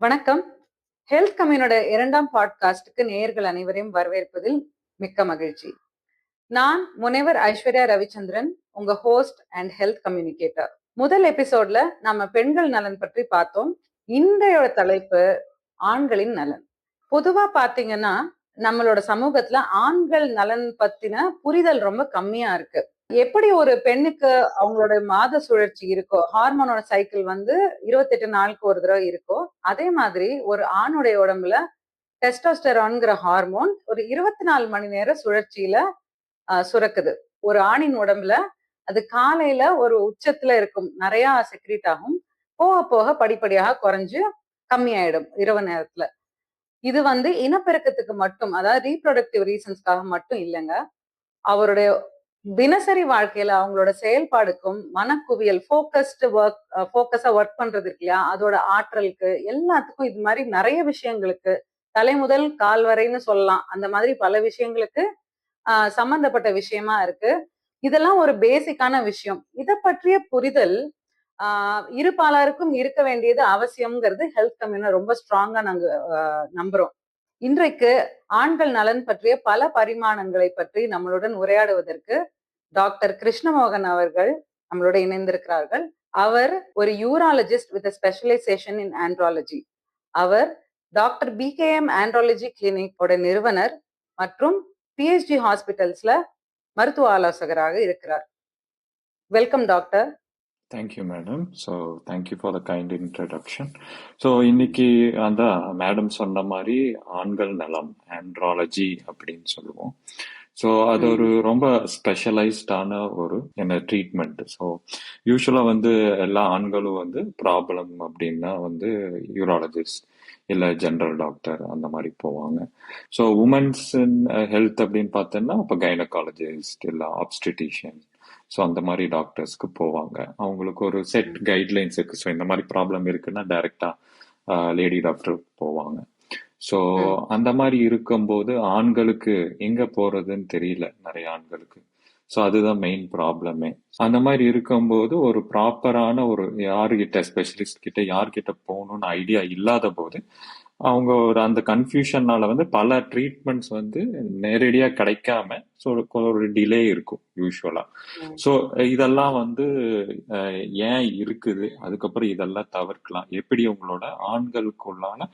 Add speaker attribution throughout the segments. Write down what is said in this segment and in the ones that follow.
Speaker 1: வணக்கம். ஹெல்த் கம்யூனோட 2ஆம் பாட்காஸ்டுக்கு நேயர்கள் அனைவரையும் வரவேற்பதில் மிக்க மகிழ்ச்சி. நான் முனைவர் ஐஸ்வர்யா ரவிச்சந்திரன், உங்க ஹோஸ்ட் அண்ட் ஹெல்த் கம்யூனிகேட்டர். முதல் எபிசோட்ல நம்ம பெண்கள் நலன் பற்றி பார்த்தோம். இன்றைய தலைப்பு ஆண்களின் நலன். பொதுவா பாத்தீங்கன்னா நம்மளோட சமூகத்துல ஆண்கள் நலன் பத்தின புரிதல் ரொம்ப கம்மியா இருக்கு. எப்படி ஒரு பெண்ணுக்கு அவங்களோட மாத சுழற்சி இருக்கோ, ஹார்மோனோட சைக்கிள் வந்து 28 நாளுக்கு ஒரு தடவை இருக்கோ, அதே மாதிரி ஒரு ஆணுடைய உடம்புல டெஸ்டோஸ்டெரான்ங்கிற ஹார்மோன் ஒரு 24 மணி நேர சுழற்சியில சுரக்குது. ஒரு ஆணின் உடம்புல அது காலையில ஒரு உச்சத்துல இருக்கும், நிறைய செக்ரீட் ஆகும். போக போக படிப்படியாக குறைஞ்சு கம்மியாயிடும் இரவு நேரத்துல. இது வந்து இனப்பெருக்கத்துக்கு மட்டும், அதாவது ரீப்ரொடக்டிவ் ரீசன்ஸ்க்காக மட்டும் இல்லைங்க. அவருடைய தினசரி வாழ்க்கையில அவங்களோட செயல்பாடுக்கும் மனக்குவியல் ஃபோக்கஸா ஒர்க் பண்றது இருக்கு இல்லையா, அதோட ஆற்றலுக்கு எல்லாத்துக்கும் இது மாதிரி நிறைய விஷயங்களுக்கு, தலை முதல் கால் வரைன்னு சொல்லலாம், அந்த மாதிரி பல விஷயங்களுக்கு சம்பந்தப்பட்ட விஷயமா இருக்கு. இதெல்லாம் ஒரு பேசிக்கான விஷயம். இத பற்றிய புரிதல் இரு பாலாருக்கும் இருக்க வேண்டியது அவசியம்ங்கிறது ஹெல்த் கம்யூன ரொம்ப ஸ்ட்ராங்கா நாங்க நம்புறோம். இன்றைக்கு ஆண்கள் நலன் பற்றிய பல பரிமாணங்களை பற்றி நம்மளுடன் உரையாடுவதற்கு டாக்டர் கிருஷ்ணமோகன் அவர்கள் நம்மளோட இணைந்திருக்கிறார்கள். அவர் ஒரு urologist with specialisation in andrology. அவர் டாக்டர் பிகேஎம் ஆண்ட்ராலஜி கிளினிக் நிறுவனர் மற்றும் பிஹெச்டி ஹாஸ்பிட்டல்ஸ்ல மருத்துவ ஆலோசகராக இருக்கிறார். Welcome doctor.
Speaker 2: Thank you madam. So thank you for the kind introduction. So இன்னைக்கு அந்த மேடம் சொன்ன மாதிரி ஆண்கள் நலம், ஆண்ட்ராலஜி அப்படின்னு சொல்லுவோம். ஸோ அது ஒரு ரொம்ப ஸ்பெஷலைஸ்டான ஒரு என்ன ட்ரீட்மெண்ட். ஸோ யூஸ்வலாக வந்து எல்லா ஆண்களும் வந்து ப்ராப்ளம் அப்படின்னா வந்து யூராலஜிஸ்ட் இல்லை ஜென்ரல் டாக்டர் அந்த மாதிரி போவாங்க. ஸோ உமன்ஸ் ஹெல்த் அப்படின்னு பார்த்தோன்னா இப்போ கைனகாலஜிஸ்ட் இல்லை ஆப்ஸ்டிடிஷியன், ஸோ அந்த மாதிரி டாக்டர்ஸ்க்கு போவாங்க. அவங்களுக்கு ஒரு செட் கைட்லைன்ஸ் இருக்கு. ஸோ இந்த மாதிரி ப்ராப்ளம் இருக்குன்னா டைரக்டா லேடி டாக்டர் போவாங்க. ஸோ அந்த மாதிரி இருக்கும்போது ஆண்களுக்கு எங்க போறதுன்னு தெரியல நிறைய ஆண்களுக்கு. ஸோ அதுதான் மெயின் ப்ராப்ளமே. அந்த மாதிரி இருக்கும்போது ஒரு ப்ராப்பரான ஒரு யாருகிட்ட ஸ்பெஷலிஸ்ட் கிட்ட யார்கிட்ட போகணும்னு ஐடியா இல்லாத போது அவங்க ஒரு அந்த கன்ஃபியூஷன்னால வந்து பல ட்ரீட்மெண்ட்ஸ் வந்து நேரடியா கிடைக்காம ஸோ ஒரு டிலே இருக்கும் யூஸ்வலா. ஸோ இதெல்லாம் வந்து ஏன் இருக்குது, அதுக்கப்புறம் இதெல்லாம் தவிர்க்கலாம், எப்படி உங்களோட ஆண்களுக்குள்ளான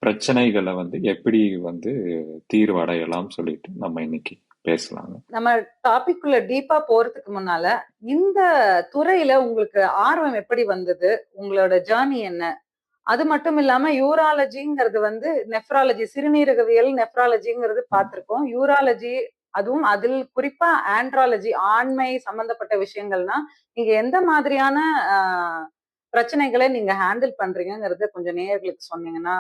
Speaker 2: பிரச்சனைகளை வந்து எப்படி வந்து தீர்வடையலாம் சொல்லிட்டு நம்ம இன்னைக்கு பேசலாங்க.
Speaker 1: நம்ம டாபிக் குள்ள டீப்பா போறதுக்கு முன்னால இந்த துறையில உங்களுக்கு ஆர்வம் எப்படி வந்தது, உங்களோட ஜேர்னி என்ன? அது மட்டும் இல்லாம யூராலஜிங்கிறது வந்து நெஃப்ராலஜி, சிறுநீரகவியல் நெஃப்ராலஜிங்கிறது பார்த்திருக்கோம். யூராலஜி, அதுவும் அதில் குறிப்பா ஆண்ட்ராலஜி, ஆண்மை சம்பந்தப்பட்ட விஷயங்கள்னா நீங்க எந்த மாதிரியான பிரச்சனைகளை நீங்க ஹேண்டில் பண்றீங்கிறத கொஞ்சம் நேயர்களுக்கு சொன்னீங்கன்னா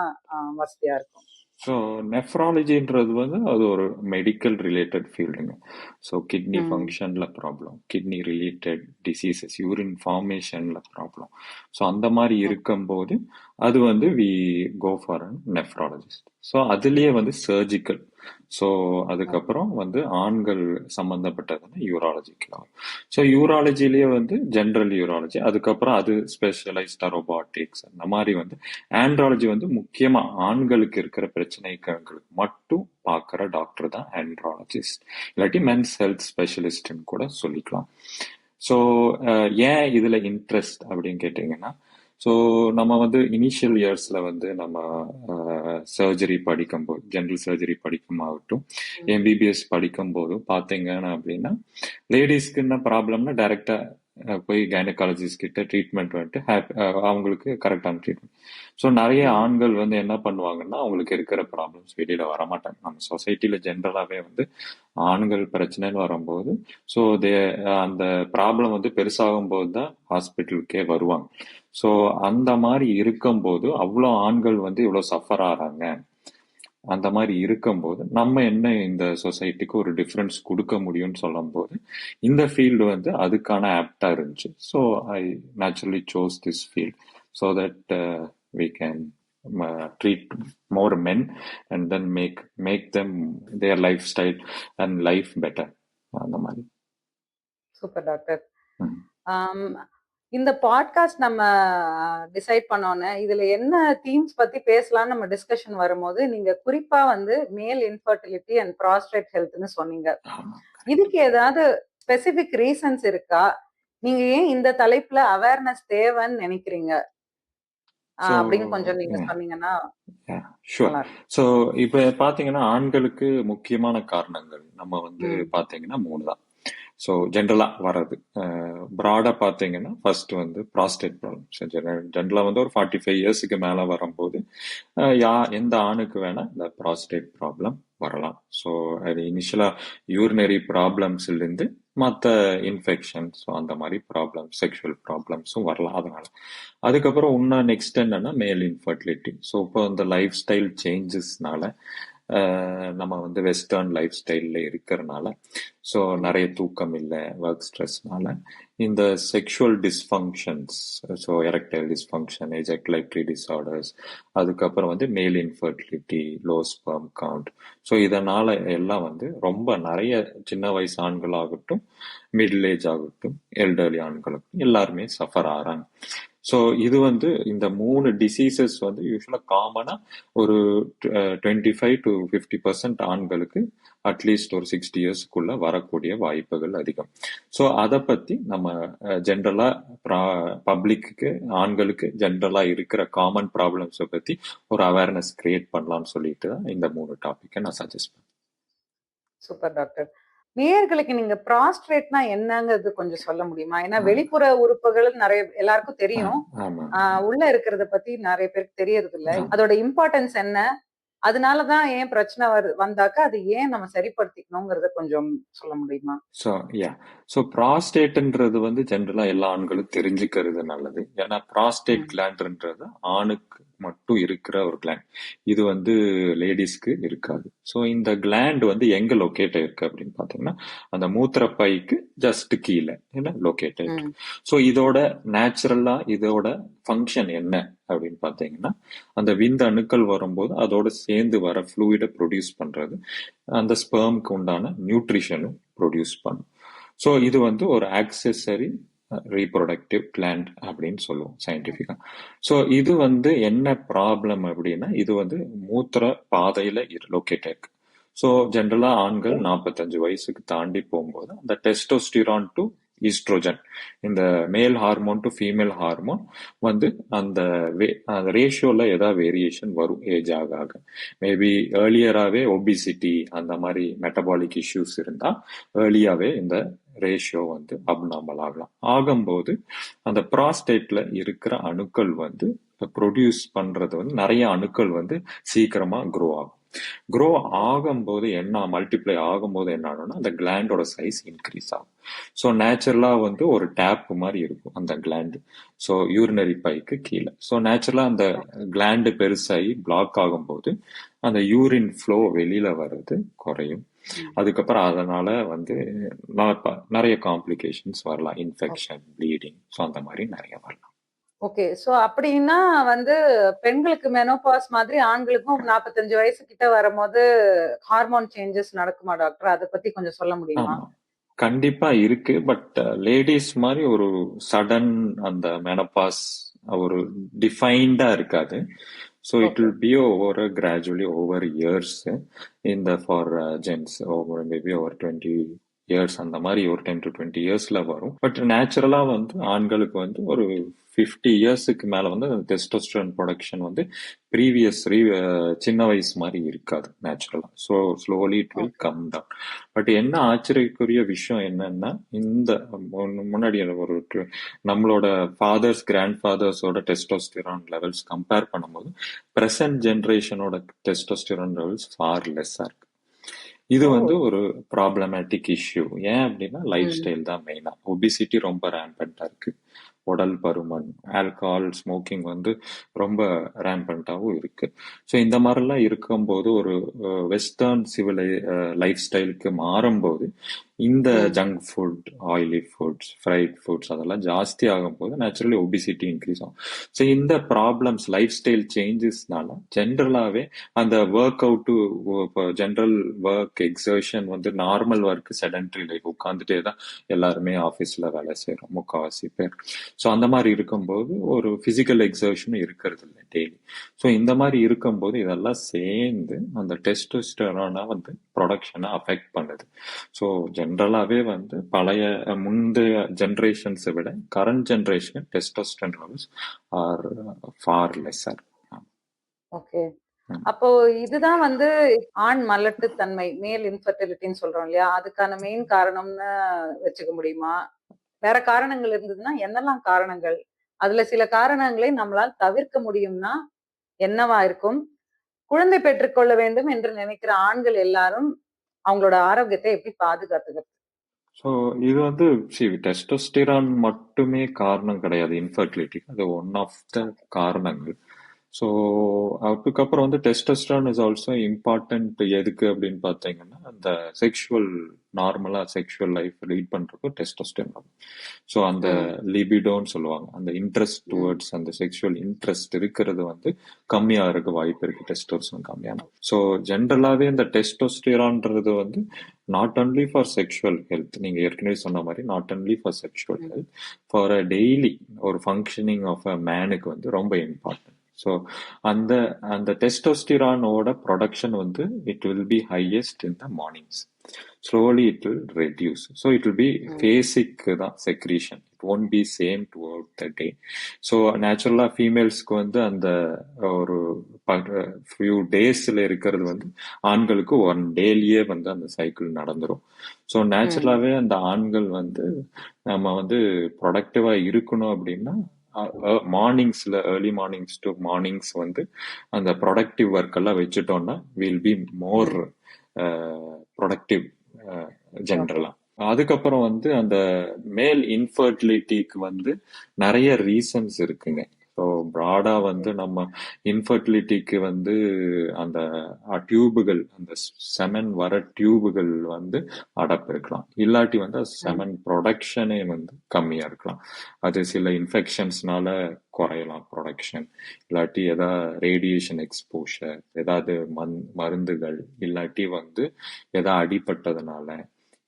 Speaker 1: வசதியா இருக்கும்.
Speaker 2: ஸோ நெஃப்ராலஜின்றது வந்து அது ஒரு மெடிக்கல் ரிலேட்டட் ஃபீல்டுங்க. ஸோ கிட்னி ஃபங்க்ஷனில் problem, kidney related diseases, urine ஃபார்மேஷனில் ப்ராப்ளம். ஸோ அந்த மாதிரி இருக்கும்போது அது வந்து we go for an nephrologist. So அதுலேயே வந்து சர்ஜிக்கல். ஸோ அதுக்கப்புறம் வந்து ஆண்கள் சம்மந்தப்பட்டதுன்னா யூராலஜிக்கு. ஸோ யூராலஜிலேயே வந்து ஜென்ரல் யூராலஜி, அதுக்கப்புறம் அது ஸ்பெஷலைஸ்டா ரோபாட்டிக்ஸ் அந்த மாதிரி வந்து ஆண்ட்ராலஜி வந்து முக்கியமா ஆண்களுக்கு இருக்கிற பிரச்சனைகளுக்கு மட்டும் பார்க்குற டாக்டர் தான் ஆண்ட்ராலஜிஸ்ட், இல்லாட்டி மென்ஸ் ஹெல்த் ஸ்பெஷலிஸ்ட்னு கூட சொல்லிக்கலாம். ஸோ ஏன் இதுல இன்ட்ரெஸ்ட் அப்படின்னு கேட்டீங்கன்னா, ஸோ நம்ம வந்து இனிஷியல் இயர்ஸ்ல வந்து நம்ம சர்ஜரி படிக்கும்போது, ஜென்ரல் சர்ஜரி படிக்குமாகட்டும் எம்பிபிஎஸ் படிக்கும் போதும் பார்த்தீங்கன்னா அப்படின்னா லேடிஸ்க்கு என்ன ப்ராப்ளம்னா டைரக்டா போய் கைனகாலஜிஸ்ட் கிட்ட ட்ரீட்மெண்ட் வந்துட்டு அவங்களுக்கு கரெக்டான ட்ரீட்மெண்ட். ஸோ நிறைய ஆண்கள் வந்து என்ன பண்ணுவாங்கன்னா அவங்களுக்கு இருக்கிற ப்ராப்ளம்ஸ் வெளியில வரமாட்டாங்க. நம்ம சொசைட்டில ஜென்ரலாகவே வந்து ஆண்கள் பிரச்சனைன்னு வரும்போது ஸோ அந்த ப்ராப்ளம் வந்து பெருசாகும் போது தான் ஹாஸ்பிட்டலுக்கே வருவாங்க. ஸோ அந்த மாதிரி இருக்கும்போது அவ்வளோ ஆண்கள் வந்து இவ்வளோ சஃபர் ஆகிறாங்க. அந்த மாதிரி இருக்கும்போது நம்ம என்ன இந்த சொசைட்டிக்கு ஒரு டிஃப்ரென்ஸ் கொடுக்க முடியும்னு சொல்லும் போது இந்த ஃபீல்டு வந்து அதுக்கான ஆப்டா இருந்துச்சு. So I naturally chose this field so that we can treat more men and then make them their lifestyle and life better. அந்த மாதிரி.
Speaker 1: Super doctor. இந்த பாட்காஸ்ட் நம்ம டிசைட் பண்ணோன்னு இதுல என்ன தீம்ஸ் பத்தி பேசலாம்னு நம்ம டிஸ்கஷன் வரும்போது நீங்க குறிப்பா வந்து மேல் இன்ஃபர்டிலிட்டி அண்ட் ப்ராஸ்டேட் ஹெல்த்னு சொன்னீங்க. இதுக்கு ஏதாவது ஸ்பெசிபிக் ரீசன்ஸ் இருக்கா? நீங்க ஏன் இந்த தலைப்புல அவேர்னஸ் தேவைன்னு நினைக்கிறீங்க அப்படின்னு கொஞ்சம் நீங்க சொன்னீங்கன்னா
Speaker 2: ஷூர். ஸோ இப்போ பார்த்தீங்கன்னா ஆண்களுக்கு முக்கியமான காரணங்கள் நம்ம வந்து பார்த்தீங்கன்னா 3 தான். ஸோ ஜென்ரலாக வர்றது ப்ராடாக பார்த்தீங்கன்னா ஃபர்ஸ்ட் வந்து ப்ராஸ்டேட் ப்ராப்ளம். ஜென்ரலாக வந்து ஒரு 45 இயர்ஸுக்கு மேலே வரும்போது எந்த ஆணுக்கு வேணா இந்த ப்ராஸ்டேட் ப்ராப்ளம் வரலாம். ஸோ அது இனிஷியலாக யூரினரி ப்ராப்ளம்ஸ்லேருந்து மற்ற இன்ஃபெக்ஷன், ஸோ அந்த மாதிரி ப்ராப்ளம், செக்ஷுவல் ப்ராப்ளம்ஸும் வரலாம். அதனால அதுக்கப்புறம் இன்னும் நெக்ஸ்ட் என்னன்னா மேல் இன்ஃபர்டிலிட்டி. ஸோ இப்போ இந்த லைஃப் ஸ்டைல் சேஞ்சஸ்னால நம்ம வந்து வெஸ்டர்ன் லைஃப் ஸ்டைலில் இருக்கிறனால ஸோ நிறைய தூக்கம் இல்லை, ஒர்க் ஸ்ட்ரெஸ்னால இந்த sexual dysfunctions, so erectile dysfunction, ejaculatory disorders, அதுக்கப்புறம் வந்து male infertility, low sperm count, so இதனால எல்லாம் வந்து ரொம்ப நிறைய சின்ன வயசு ஆண்களாகட்டும், மிடில் ஏஜ் ஆகட்டும், எல்டர்லி ஆண்களுக்கும் எல்லாருமே சஃபர் ஆகிறாங்க. ஸோ இது வந்து இந்த 3 டிசீசஸ் வந்து யூஸ்வலாக காமனாக ஒரு 25 to 50% ஆண்களுக்கு அட்லீஸ்ட் ஒரு 60 இயர்ஸ்க்குள்ள வரக்கூடிய வாய்ப்புகள் அதிகம். ஸோ அதை பற்றி நம்ம ஜென்ரலாக பப்ளிக்கு, ஆண்களுக்கு ஜென்ரலாக இருக்கிற காமன் ப்ராப்ளம்ஸை பற்றி ஒரு அவேர்னஸ் கிரியேட் பண்ணலாம்னு சொல்லிட்டு தான் இந்த 3 டாப்பிக்கை நான் சஜஸ்ட் பண்ணேன்.
Speaker 1: Super doctor. நேயர்களுக்கு நீங்க ப்ராஸ்ட்ரேட்னா என்னங்கிறது கொஞ்சம் சொல்ல முடியுமா? ஏன்னா வெளிப்புற உறுப்புகள் நிறைய எல்லாருக்கும் தெரியும், உள்ள இருக்கிறத பத்தி நிறைய பேருக்கு தெரியறது இல்ல. அதோட இம்பார்ட்டன்ஸ் என்ன, அதனாலதான் ஏன் பிரச்சனை வந்தாக்கா அது ஏன் நம்ம சரிப்படுத்திக்கணுங்கிறத கொஞ்சம் சொல்ல முடியுமா?
Speaker 2: ஸோ ப்ராஸ்டேட்ன்றது வந்து ஜென்ரலா எல்லா ஆண்களும் தெரிஞ்சுக்கிறது நல்லது. ஏன்னா ப்ராஸ்டேட் கிளாண்ட்ன்றது ஆணுக்கு மட்டும் இருக்கிற ஒரு கிளாண்ட், இது வந்து லேடிஸ்க்கு இருக்காது. ஸோ இந்த கிளாண்ட் வந்து எங்க லொக்கேட் ஆயிருக்கு அப்படின்னு பாத்தீங்கன்னா அந்த மூத்திரப்பைக்கு ஜஸ்ட் கீழே லொக்கேட் ஆயிருக்கு. ஸோ இதோட நேச்சுரலா இதோட ஃபங்க்ஷன் என்ன அப்படின்னு பாத்தீங்கன்னா அந்த விந்து அணுக்கள் வரும்போது அதோட சேர்ந்து வர ஃப்ளூயிடை ப்ரொடியூஸ் பண்றது, அந்த ஸ்பெர்முக்கு உண்டான நியூட்ரிஷனும் ப்ரொடியூஸ் பண்ணும். ஸோ இது வந்து ஒரு ஆக்சசரி ரீப்ரொடக்டிவ் கிளாண்ட் அப்படின்னு சொல்லுவோம் சயின்டிஃபிக்கா. ஸோ இது வந்து என்ன ப்ராப்ளம் அப்படின்னா இது வந்து மூத்திர பாதையில லொக்கேட் ஆயிருக்கு. ஸோ ஜென்ரலா ஆண்கள் 45 வயசுக்கு தாண்டி போகும்போது அந்த டெஸ்டோஸ்டிரான் டு ஈஸ்ட்ரோஜன், இந்த மேல் ஹார்மோன் டு ஃபீமேல் ஹார்மோன் வந்து அந்த ரேஷியோல ஏதாவது வேரியேஷன் வரும் ஏஜ் ஆக ஆக. மேபி ஏர்லியராகவே ஒபிசிட்டி அந்த மாதிரி மெட்டபாலிக் இஷ்யூஸ் இருந்தா ஏர்லியாவே இந்த ரேஷியோ வந்து அப்நார்மல் ஆகலாம். ஆகும்போது அந்த ப்ராஸ்டேட்ல இருக்கிற அணுக்கள் வந்து ப்ரொடியூஸ் பண்றது வந்து நிறைய அணுக்கள் வந்து சீக்கிரமா க்ரோ ஆகும். க்ரோ ஆகும்போது என்ன, மல்டிப்ளை ஆகும்போது என்ன ஆகும்னா அந்த கிளாண்டோட சைஸ் இன்க்ரீஸ் ஆகும். ஸோ நேச்சுரலா வந்து ஒரு டேப் மாதிரி இருக்கும் அந்த கிளாண்டு, ஸோ யூரினரி பைக்கு கீழே. ஸோ நேச்சுரலா அந்த கிளாண்டு பெருசாகி பிளாக் ஆகும்போது அந்த யூரின் ஃப்ளோ வெளியில வர்றது குறையும். அதுக்கப்புறம் அதனால வந்து நிறைய காம்ப்ளிகேஷன்ஸ் வரலாம், இன்ஃபெக்ஷன், ப்ளீடிங், ஸோ அந்த மாதிரி நிறைய வரலாம்.
Speaker 1: ஓகே. சோ அப்படின்னா வந்து பெண்களுக்கு மெனோபாஸ் மாதிரி ஆண்களுக்கும் 45 வயசு கிட்ட வரும்போது ஹார்மோன் சேஞ்சஸ் நடக்குமா டாக்டர்? அதை பத்தி கொஞ்சம் சொல்ல முடியுமா?
Speaker 2: கண்டிப்பா இருக்கு. பட் லேடிஸ் மாதிரி ஒரு சடன் அந்த மெனோபாஸ் ஒரு டிஃபைன்டா இருக்காது. So it will be over gradually over years. இந்த for gents over maybe over 20 years அந்த மாதிரி ஒரு 10 to 20 இயர்ஸ்ல வரும். பட் நேச்சுரலா வந்து ஆண்களுக்கு வந்து ஒரு 50 இயர்ஸுக்கு மேல வந்து அந்த டெஸ்டோஸ்டெரான் ப்ரொடக்ஷன் வந்து ப்ரீவியஸ் சின்ன வயசு மாதிரி இருக்காது நேச்சுரலா. So slowly it will come down. But என்ன ஆச்சரியக்குரிய விஷயம் என்னன்னா இந்த முன்னாடி ஒரு நம்மளோட ஃபாதர்ஸ், கிராண்ட் ஃபாதர்ஸோட டெஸ்டோஸ்டெரான் லெவல்ஸ் கம்பேர் பண்ணும்போது பிரசன்ட் ஜென்ரேஷனோட டெஸ்டோஸ்டெரான் லெவல்ஸ் ஃபார் லெஸ்ஸா இருக்கு. இது வந்து ஒரு ப்ராப்ளமேட்டிக் இஷ்யூ. ஏன் அப்படின்னா லைஃப் ஸ்டைல் தான் மெயினா. ஒபிசிட்டி ரொம்ப ரேம்பண்டா இருக்கு, உடல் பருமன், ஆல்கஹால், ஸ்மோக்கிங் வந்து ரொம்ப ரேம்பண்டாகவும் இருக்கு. ஸோ இந்த மாதிரிலாம் இருக்கும்போது ஒரு வெஸ்டர்ன் லைஃப் ஸ்டைலுக்கு மாறும்போது இந்த junk food, oily foods, fried foods அதெல்லாம் ஜாஸ்தி ஆகும்போது நேச்சுரலி ஒபிசிட்டி இன்க்ரீஸ் ஆகும். ஸோ இந்த ப்ராப்ளம்ஸ் லைஃப் ஸ்டைல் சேஞ்சஸ்னால ஜென்ரலாகவே அந்த work out, general work exertion வந்து நார்மல் ஒர்க், செடன்ட்ரி லைஃப், உட்காந்துட்டே தான் எல்லாருமே ஆஃபீஸில் வேலை செய்கிறோம் முக்கால்வாசி பேர். ஸோ அந்த மாதிரி இருக்கும்போது ஒரு பிசிக்கல் எக்ஸர்ஷனும் இருக்கிறது இல்லை டெய்லி. ஸோ இந்த மாதிரி இருக்கும்போது இதெல்லாம் சேர்ந்து அந்த டெஸ்டோஸ்டெரானை வந்து ப்ரொடக்ஷனை அஃபெக்ட் பண்ணுது. ஸோ ஜென்ரலாகவே வந்து பழைய முந்தைய ஜென்ரேஷன்ஸை விட current generation testosterone levels are far lesser.
Speaker 1: Okay. அப்போ இதுதான் வந்து ஆண் மலட்டுத்தன்மை, மேல் இன்ஃபர்டிலிட்டின்னு சொல்றோம் இல்லையா, அதுக்கான மெயின் காரணம்னு வச்சுக்க முடியுமா? வேற காரணங்கள் இருந்ததுன்னா என்னெல்லாம் காரணங்கள்? அதுல சில காரணங்களை நம்மளால் தவிர்க்க முடியும்னா என்னவா இருக்கும்? குழந்தை பெற்றுக்கொள்ள வேண்டும் என்று நினைக்கிற ஆண்கள் எல்லாரும் அவங்களோட ஆரோக்கியத்தை எப்படி பாதுகாத்துக்கிறது?
Speaker 2: ஸோ இது வந்து டெஸ்டோஸ்டிரான் மட்டுமே காரணம் கிடையாது இன்ஃபர்டிலிட்டி, அது ஒன் ஆஃப் த காரணங்கள். ஸோ அதுக்கப்புறம் வந்து டெஸ்டோஸ்டரான் இஸ் ஆல்சோ இம்பார்ட்டன்ட். எதுக்கு அப்படின்னு பார்த்தீங்கன்னா அந்த நார்மலாக செக்ஷுவல் லைஃப் லீட் பண்ணுறதுக்கு டெஸ்டோஸ்டரான். ஸோ அந்த லிபிடோன்னு சொல்லுவாங்க, அந்த இன்ட்ரெஸ்ட் டுவர்ட்ஸ் அந்த செக்ஷுவல் இன்ட்ரெஸ்ட் இருக்கிறது வந்து கம்மியாக இருக்க வாய்ப்பு இருக்கு டெஸ்டோஸ்டரான் கம்மியான. ஸோ ஜென்ரலாகவே இந்த டெஸ்டோஸ்டரான்றது வந்து not only for sexual health, நீங்கள் ஏற்கனவே சொன்ன மாதிரி not only for sexual health, for a daily ஒரு ஃபங்க்ஷனிங் ஆஃப் அ மேனுக்கு வந்து ரொம்ப இம்பார்ட்டன்ட். ஸோ அந்த அந்த டெஸ்டோஸ்டிரானோட ப்ரொடக்ஷன் வந்து it will be highest in the mornings. Slowly it will reduce. So it will be basic தான் secretion, it won't be same டு அவுட் த டே. ஸோ நேச்சுரலாக ஃபீமேல்ஸ்க்கு வந்து அந்த ஒரு ஃபியூ டேஸில் இருக்கிறது வந்து ஆண்களுக்கு ஒன் டேலியே வந்து அந்த சைக்கிள் நடந்துடும். ஸோ நேச்சுரலாகவே அந்த ஆண்கள் வந்து நம்ம வந்து ப்ரொடக்டிவாக இருக்கணும் அப்படின்னா மார்னிங்ஸ்ல ஏர்லி மார்னிங்ஸ் டு மார்னிங்ஸ் வந்து அந்த ப்ரொடக்டிவ் ஒர்க் எல்லாம் வச்சுட்டோம்னா வில் பி மோர் ப்ரொடக்டிவ் ஜென்ரலா. அதுக்கப்புறம் வந்து அந்த மேல் இன்ஃபர்டிலிட்டிக்கு வந்து நிறைய ரீசன்ஸ் இருக்குங்க. ஸோ ப்ராடா வந்து நம்ம இன்ஃபர்டிலிட்டிக்கு வந்து அந்த டியூபுகள், அந்த செமன் வர டியூபுகள் வந்து அடப்பு இருக்கலாம், இல்லாட்டி வந்து செமன் ப்ரொடக்ஷனே வந்து கம்மியா இருக்கலாம். அது சில இன்ஃபெக்ஷன்ஸ்னால குறையலாம் ப்ரொடக்ஷன், இல்லாட்டி ஏதாவது ரேடியேஷன் எக்ஸ்போஷர், ஏதாவது மருந்துகள், இல்லாட்டி வந்து ஏதாவது அடிபட்டதுனால,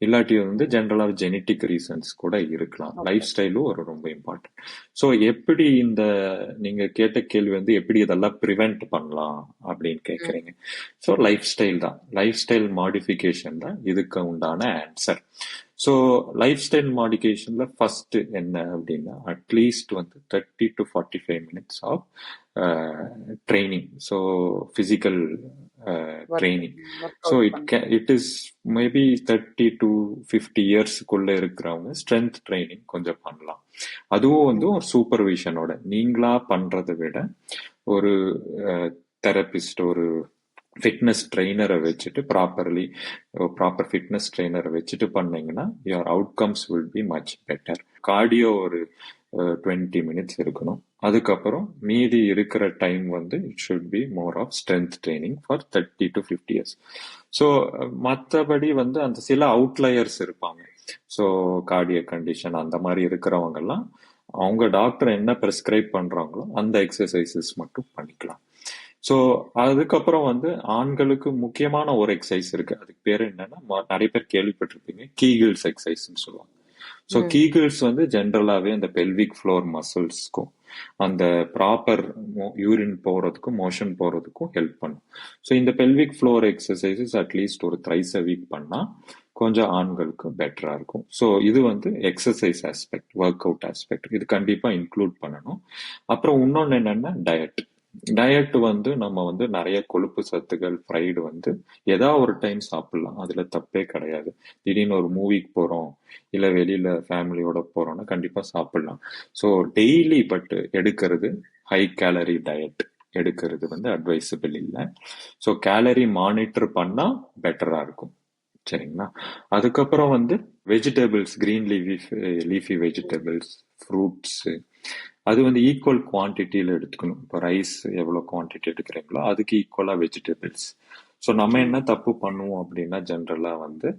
Speaker 2: இல்லாட்டி வந்து ஜென்ரலாக ஜெனட்டிக் ரீசன்ஸ் கூட இருக்கலாம். லைஃப் ஸ்டைலும் ஒரு ரொம்ப இம்பார்ட்டன்ட். ஸோ எப்படி இந்த நீங்க கேட்ட கேள்வி வந்து எப்படி இதெல்லாம் ப்ரிவென்ட் பண்ணலாம் அப்படின்னு கேட்குறீங்க. ஸோ லைஃப் ஸ்டைல் தான், லைஃப் ஸ்டைல் மாடிஃபிகேஷன் தான் இதுக்கு உண்டான ஆன்சர். ஸோ லைஃப் ஸ்டைல் மாடிஃபிகேஷன்ல ஃபர்ஸ்ட் என்ன அப்படின்னா அட்லீஸ்ட் வந்து 30 to 45 minutes of training. So physical training. So it is maybe 30 to 50 இயர்ஸ்க்குள்ள இருக்கிறவங்க ஸ்ட்ரென்த் ட்ரைனிங் கொஞ்சம் பண்ணலாம். அதுவும் வந்து ஒரு சூப்பர்விஷனோட, நீங்களா பண்றதை விட ஒரு தெரபிஸ்ட், ஒரு ஃபிட்னஸ் ட்ரெயினரை வச்சுட்டு ப்ராப்பர் ஃபிட்னஸ் ட்ரெயினரை வச்சுட்டு பண்ணீங்கன்னா your outcomes will be much better. Cardio ஒரு 20 minutes இருக்கணும். அதுக்கப்புறம் மீதி இருக்கிற டைம் வந்து it should be more of strength training for 30 to 50 years. So மற்றபடி வந்து அந்த சில அவுட்லயர்ஸ் இருப்பாங்க. ஸோ கார்டியக் கண்டிஷன் அந்த மாதிரி இருக்கிறவங்கெல்லாம் அவங்க டாக்டர் என்ன ப்ரிஸ்கிரைப் பண்றாங்களோ அந்த எக்ஸசைசஸ் மட்டும் பண்ணிக்கலாம். ஸோ அதுக்கப்புறம் வந்து ஆண்களுக்கு முக்கியமான ஒரு எக்ஸசைஸ் இருக்கு, அதுக்கு பேர் என்னன்னா நிறைய பேர் கேள்விப்பட்டிருப்பீங்க, கீகிள்ஸ் எக்ஸசைஸ்ன்னு சொல்லுவாங்க. ஸோ கீகிள்ஸ் வந்து ஜென்ரலாகவே அந்த பெல்விக் ஃப்ளோர் மசில்ஸ்க்கும் அந்த ப்ராப்பர் யூரின் போகிறதுக்கும் மோஷன் போகிறதுக்கும் ஹெல்ப் பண்ணும். ஸோ இந்த பெல்விக் ஃப்ளோர் எக்ஸசைசஸ் அட்லீஸ்ட் ஒரு thrice a week பண்ணால் கொஞ்சம் ஆண்களுக்கு பெட்டராக இருக்கும். ஸோ இது வந்து exercise aspect, work out aspect, இது கண்டிப்பாக இன்க்ளூட் பண்ணணும். அப்புறம் இன்னொன்று என்னென்னா டயட் வந்து நம்ம வந்து நிறைய கொழுப்பு சத்துக்கள், ஃப்ரைடு வந்து ஏதாவது ஒரு டைம் சாப்பிடலாம், அதுல தப்பே கிடையாது. திடீர்னு ஒரு மூவிக்கு போறோம் இல்ல வெளியில ஃபேமிலியோட போறோம்னா கண்டிப்பா சாப்பிடலாம். ஸோ டெய்லி பட் எடுக்கிறது ஹை கேலரி டயட் எடுக்கிறது வந்து அட்வைசபிள் இல்லை. ஸோ கேலரி மானிட்டர் பண்ணா பெட்டரா இருக்கும். சரிங்களா? அதுக்கப்புறம் வந்து vegetables, green leafy vegetables, fruits, அது வந்து ஈக்குவல் குவான்டிட்டியில் எடுத்துக்கணும். இப்போ ரைஸ் எவ்வளோ குவான்டிட்டி எடுக்கிறீங்களோ அதுக்கு ஈக்குவலாக வெஜிடபிள்ஸ். ஸோ நம்ம என்ன தப்பு பண்ணுவோம் அப்படின்னா ஜென்ரலாக வந்து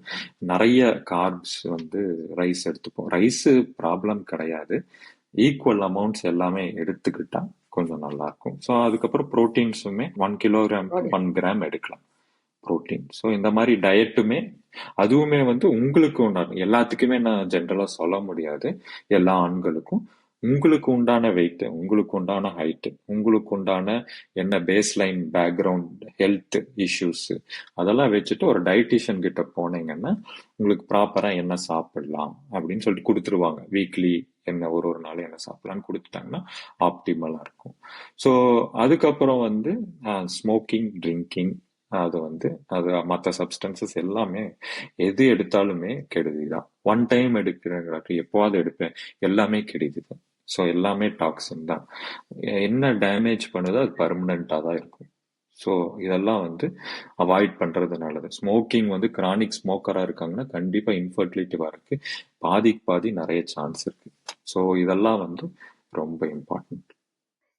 Speaker 2: நிறைய கார்ப்ஸ் வந்து ரைஸ் எடுத்துப்போம். ரைஸு ப்ராப்ளம் கிடையாது, ஈக்குவல் அமௌண்ட்ஸ் எல்லாமே எடுத்துக்கிட்டா கொஞ்சம் நல்லா இருக்கும். ஸோ அதுக்கப்புறம் ப்ரோட்டீன்ஸுமே 1 kilogram 1 gram எடுக்கலாம் ப்ரோட்டீன். ஸோ இந்த மாதிரி டயட்டுமே அதுவுமே வந்து உங்களுக்கு ஒன்று, எல்லாத்துக்குமே நான் ஜென்ரலாக சொல்ல முடியாது எல்லா ஆண்களுக்கும். உங்களுக்கு உண்டான வெயிட், உங்களுக்கு உண்டான ஹைட், உங்களுக்கு உண்டான என்ன பேஸ்லைன் பேக்ரவுண்ட் ஹெல்த் இஷ்யூஸ் அதெல்லாம் வச்சுட்டு ஒரு டயட்டிஷியன் கிட்ட போனீங்கன்னா உங்களுக்கு ப்ராப்பரா என்ன சாப்பிடலாம் அப்படின்னு சொல்லிட்டு கொடுத்துருவாங்க. வீக்லி என்ன ஒரு ஒரு நாள் என்ன சாப்பிடலாம்னு கொடுத்துட்டாங்கன்னா ஆப்டிமலா இருக்கும். ஸோ அதுக்கப்புறம் வந்து ஸ்மோக்கிங், ட்ரிங்கிங், அது மற்ற சப்ஸ்டன்சஸ் எல்லாமே எது எடுத்தாலுமே கெடுதிதான். ஒன் டைம் எடுக்கிறேங்கிறாட்டி எப்போவாது எடுப்பேன், எல்லாமே கெடுதி தான். ஸோ எல்லாமே டாக்ஸின் தான். என்ன டேமேஜ் பண்ணுதோ அது பர்மனண்டா தான் இருக்கும். ஸோ இதெல்லாம் வந்து அவாய்ட் பண்றது நல்லது. ஸ்மோக்கிங் வந்து கிரானிக் ஸ்மோக்கரா இருக்காங்கன்னா கண்டிப்பா இன்ஃபர்டிலிட்டி வரக்கு பாதிக்கு பாதி நிறைய சான்ஸ் இருக்கு. ஸோ இதெல்லாம் வந்து ரொம்ப இம்பார்ட்டன்ட்.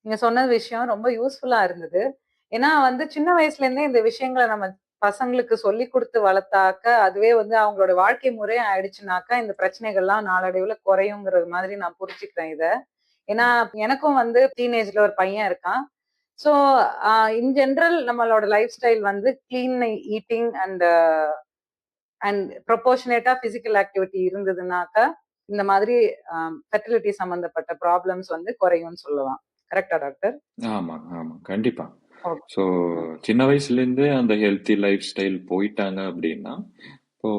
Speaker 1: நீங்க சொன்ன விஷயம் ரொம்ப யூஸ்ஃபுல்லா இருந்தது. ஏன்னா வந்து சின்ன வயசுல இருந்தே இந்த விஷயங்கள நம்ம பசங்களுக்கு சொல்லிக் குடுத்து வளர்த்தாக்க, அதுவே வந்து அவங்களோட வாழ்க்கை முறை ஆயிடுச்சுனாக்கா, இந்த பிரச்சனைகள்லாம் நாளடைவுல குறையுங்கிறது மாதிரி நான் புரிஞ்சுக்கிறேன் இத. ஏன்னா எனக்கும் வந்து டீனேஜ்ல ஒரு பையன் இருக்கான். ஸோ இன் ஜெனரல் நம்மளோட லைஃப் ஸ்டைல் வந்து கிளீன் ஈட்டிங் அண்ட் ப்ரொபோர்ஷனேட்டா பிசிக்கல் ஆக்டிவிட்டி இருந்ததுனாக்கா, இந்த மாதிரி ஃபெர்டிலிட்டி சம்பந்தப்பட்ட ப்ராப்ளம்ஸ் வந்து குறையும்னு சொல்லலாம். கரெக்ட்டா டாக்டர்?
Speaker 2: ஆமா, ஆமா. கண்டிப்பா.
Speaker 1: ஓகே.
Speaker 2: ஸோ சின்ன வயசுலேருந்தே அந்த ஹெல்த்தி லைஃப் ஸ்டைல் போயிட்டாங்க அப்படின்னா, இப்போ